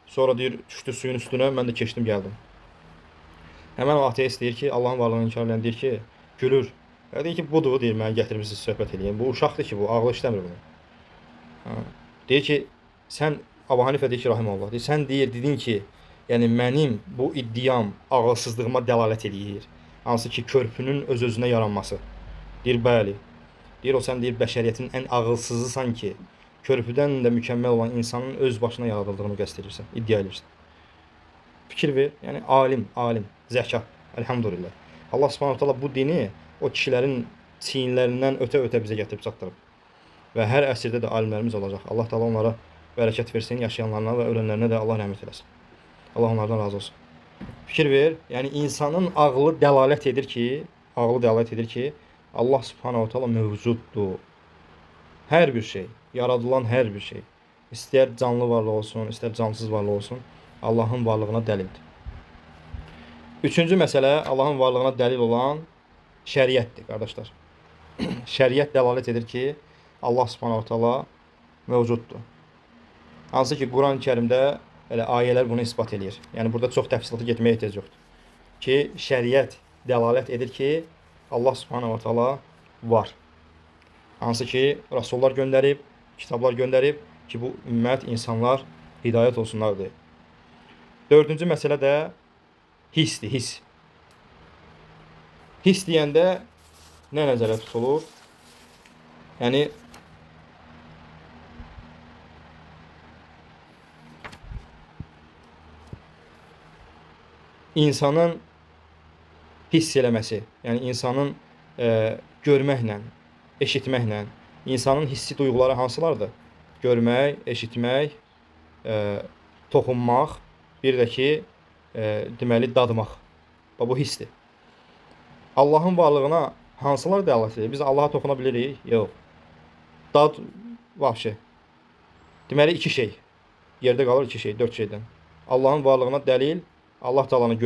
Sonra deyir, düşdü suyun üstünə, mən də keçdim, gəldim. Həmən o ateist deyir ki, Allahın varlığını inkar edən deyir ki, gülür. Deyir ki, budur, deyir, mənə gətirmişsiniz söhbət edeyim. Bu uşaqdır ki, bu, ağlı işləmir bunu. Deyir ki, sən, Əbu Hanifə deyir ki, rahimehullah, deyir, sən dedin ki, yəni mənim bu iddiam ağılsızlığıma dəlalət edir. Hansı ki, körpünün öz-özünə yaranması. Deyir, bəli. Deyir, o sən deyir, bəşəriyyətin ən ağılsızısan ki, körpüdən də mükəmməl olan insanın öz başına yaradıldığını göstərirsən, iddia edirsən. Fikir ver, yəni alim, zəka, elhamdülillah. Allah subhanahu teala bu dini o kişilərin çiyinlərindən ötə-ötə bizə gətirib çatdırıb. Və hər əsrdə də alimlərimiz olacaq. Allah Teala onlara bərəkət versin, yaşayanlarına və ölənlərinə də Allah rəhmət eləsin. Allah onlardan razı olsun. Fikir ver, yəni insanın ağlı dəlalət edir ki, Allah subhanahu teala mövcuddur. Hər bir şey, yaradılan hər bir şey, istər canlı varlıq olsun, istər cansız varlıq olsun, Allahın varlığına dəlildir. Üçüncü məsələ, Allahın varlığına dəlil olan şəriətdir, qardaşlar. Şəriət dəlalət edir ki, Allah subhanahu teala mövcuddur. Hansı ki, Quran-ı Kərimdə elə ayələr bunu isbat edir. Yəni, burada çox təfsilata getməyə ehtiyac yoxdur. Ki, şəriət dəlalət edir ki, Allah subhanahu teala var. Hansı ki, rasullar göndərib, kitablar göndərib ki, bu ümmət, insanlar hidayət olsunlar deyir. Dördüncü məsələ də hissdir, hiss. Hiss deyəndə nə nəzərə tutulur? Yəni, insanın hiss eləməsi, yəni insanın görməklə, eşitməklə, insanın hissi duyğuları hansılardır? Görmək, eşitmək, toxunmaq, bir də ki, deməli, dadmaq. Bu hissdir. Allahın varlığına hansılar dəlalət edir? Biz Allaha toxuna bilirik? Yox. Dad, vahşi. Deməli, iki şey. Yerdə qalır iki şey, 4 şeydən. Allahın varlığına dəlil, Allah Taala'nı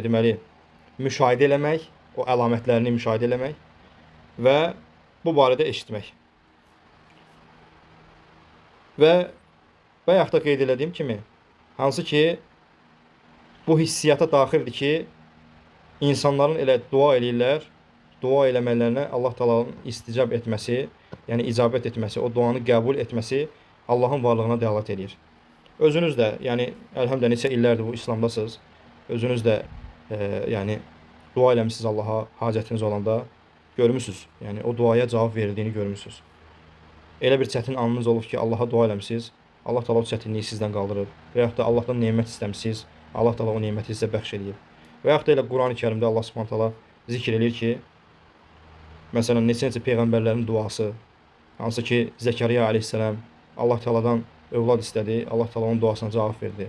deməli, müşahidə eləmək, o əlamətlərini müşahidə eləmək və bu barədə eşitmək. Və bayaq da qeyd elədiyim kimi, hansı ki, bu hissiyata daxildir ki, insanların elə dua eləyirlər, dua eləmələrinə Allah Taala'nın isticab etməsi, yəni icabət etməsi, o duanı qəbul etməsi Allahın varlığına dəlalət edir. Özünüz də, yəni əlhəmdülillah neçə illərdir bu İslamdasınız. Özünüz də yəni dua eləmisiniz Allaha, hacətiniz olanda görmüsünüz. Yəni o duaya cavab verildiyini görmüsünüz. Elə bir çətin anınız olub ki, Allaha dua eləmisiniz, Allah Taala o çətinliyi sizdən qaldırıb və yaxud da Allahdan nemət istəmisiniz, Allah Taala o neməti sizə bəxş edib. Və yaxud da elə Quran-ı Kərimdə Allah Subhanahu taala zikr edir ki, məsələn, neçə peyğəmbərlərin duası, hansı ki, Zəkariya əleyhissalam Allah Taala'dan övlad istədi, Allah Taala onun duasına cavab verdi.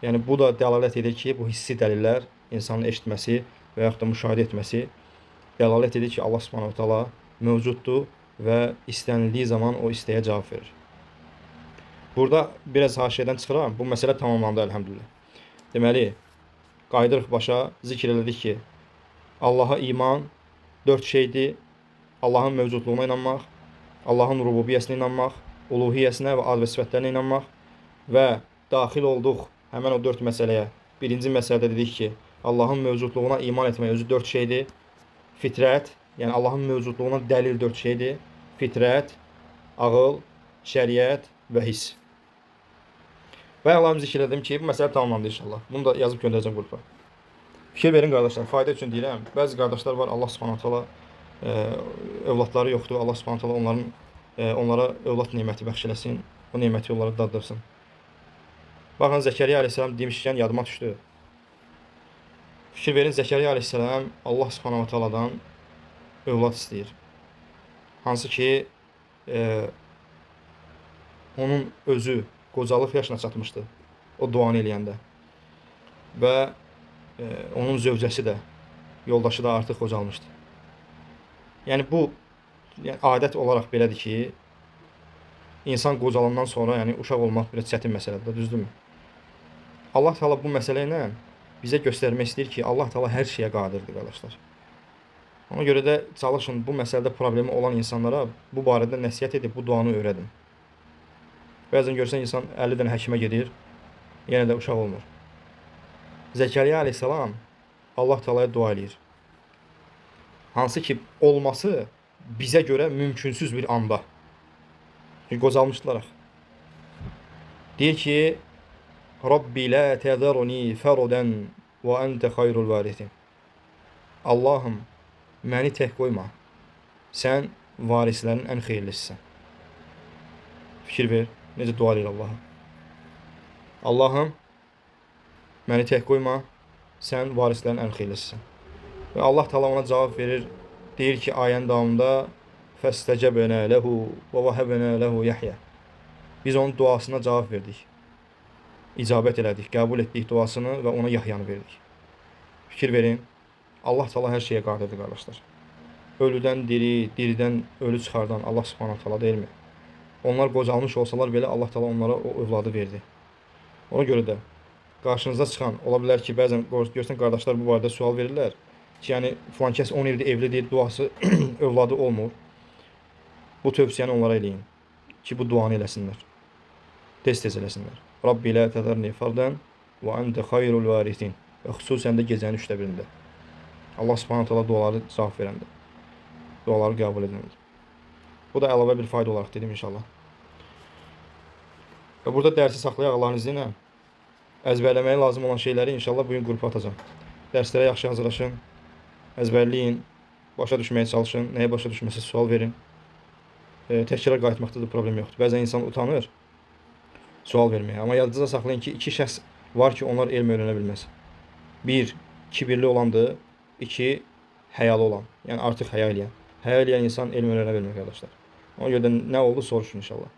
Yəni bu da dəlalət edir ki, bu hissi dəlillər, insanın eşitməsi və yaxud da müşahidə etməsi dəlalət edir ki, Allah Subhanahu taala mövcuddur və istənildiyi zaman o istəyə cavab verir. Burada biraz haşiyədən çıxıram. Bu məsələ tamamlandı əlhəmdülillah. Deməli, qayıdırıq başa, zikr elədik ki, Allaha iman 4 şeydir. Allahın mövcudluğuna inanmaq, Allahın rububiyyəsinə inanmaq, uluhiyyəsinə və ad və sifətlərinə inanmaq və daxil olduq həmən o 4 məsələyə. Birinci məsələdə dedik ki, Allahın mövcudluğuna iman etmək özü 4 şeydir. Fitrət, yəni Allahın mövcudluğuna dəlil 4 şeydir. Fitrət, ağıl, şəriət və hiss. Və Allah'ım zikr edim ki, bu məsələ tamamlandı inşallah. Bunu da yazıb göndərəcəm qrupa. Fikir verin qardaşlar, fayda üçün deyirəm. Bəzi qardaşlar var, Allah Subhanahu taala övladları yoxdur. Allah Subhanahu taala onlara övlad neməti bəxş eləsin. O neməti onlara daddırsın. Baxın, Zəkəriyya əleyhissalam demişkən yadıma düşdü. Fikir verin, Zəkəriyya əleyhissalam Allah Subhanahu taaladan övlad istəyir. Hansı ki, onun özü qocalıq yaşına çatmışdı o duanı eləyəndə. Və onun zövcəsi də, yoldaşı da artıq qocalmışdı. Yəni bu adət olaraq belədir ki, insan qocalandan sonra uşaq olmaq biraz çətin məsələdir, düzdürmü? Allah Teala bu məsələ ilə bizə göstərmək istəyir ki, Allah Teala hər şeyə qadirdir, qardaşlar. Ona görə də çalışın bu məsələdə problemi olan insanlara bu barədə nəsihət edib bu duanı öyrədin. Bəzən görsən insan 50 dənə həkimə gedir, yenə də uşaq olmur. Zəkəriyya əleyhissalam Allah Teala'ya dua eləyir. Hansı ki, olması bizə görə mümkünsüz bir anda. Çünki qocalmışdılar. Deyir ki, Rabbi la təzəruni fərudən və əntə xayrul varisin. Allahım, məni tək qoyma. Sən varislərin ən xeyirlisisən. Fikir ver, necə dua edir Allah'a. Allahım, məni tək qoyma. Sən varislərin ən xeyirlisisən. Və Allah Teala ona cavab verir. Deyir ki, ayənin davamında fəstəcəbənə ləhu və vəhəbənə ləhu Yahya. Biz onun duasına cavab verdik. İcabət elədik, qəbul etdik duasını və ona Yahyanı verdik. Fikir verin, Allah Teala hər şeyə qadirdir, qardaşlar. Ölüdən diri, diridən ölü çıxardan Allah Subhanahu Teala deyilmi? Onlar qocalmış olsalar belə Allah Teala onlara o övladı verdi. Ona görə də qarşınıza çıxan, ola bilər ki, bəzən görsən qardaşlar bu barədə sual verirlər ki, yəni filan kəs 10 ildir evlidir, duası övladı olmur. Bu tövsiyəni onlara eləyin ki, bu duanı eləsinlər. Tez-tez eləsinlər. Rabbi la təzərni fərdən və əntə xayrul varisin. Və xüsusən də gecənin 3:1-də. Allah Subhanahu taala duaları cavab verəndə. Duaları qəbul edəndə. Bu da əlavə bir fayda olaraq dedim inşallah. Və burada dərsi saxlayaq Allahın izni ilə. Əzbərləməyə lazım olan şeyləri inşallah bugün qrupa atacağım. Dərslərə yaxşı hazırlaşın. Əzbərləyin. Başa düşməyə çalışın. Nəyə başa düşməsə sual verin. Təkrar qayıtmaqda da problem yoxdur. Bəzən insan utanır sual verməyə. Amma yadınızda saxlayın ki, 2 şəxs var ki, onlar elm öyrənə bilməz. 1. Kibirli olandır. 2. Həyalı olan. Yəni artıq həya eləyən. Həya eləyən insan elm öyrənə bilmir, qardaşlar. Ona görə də nə oldu soruşun inşallah.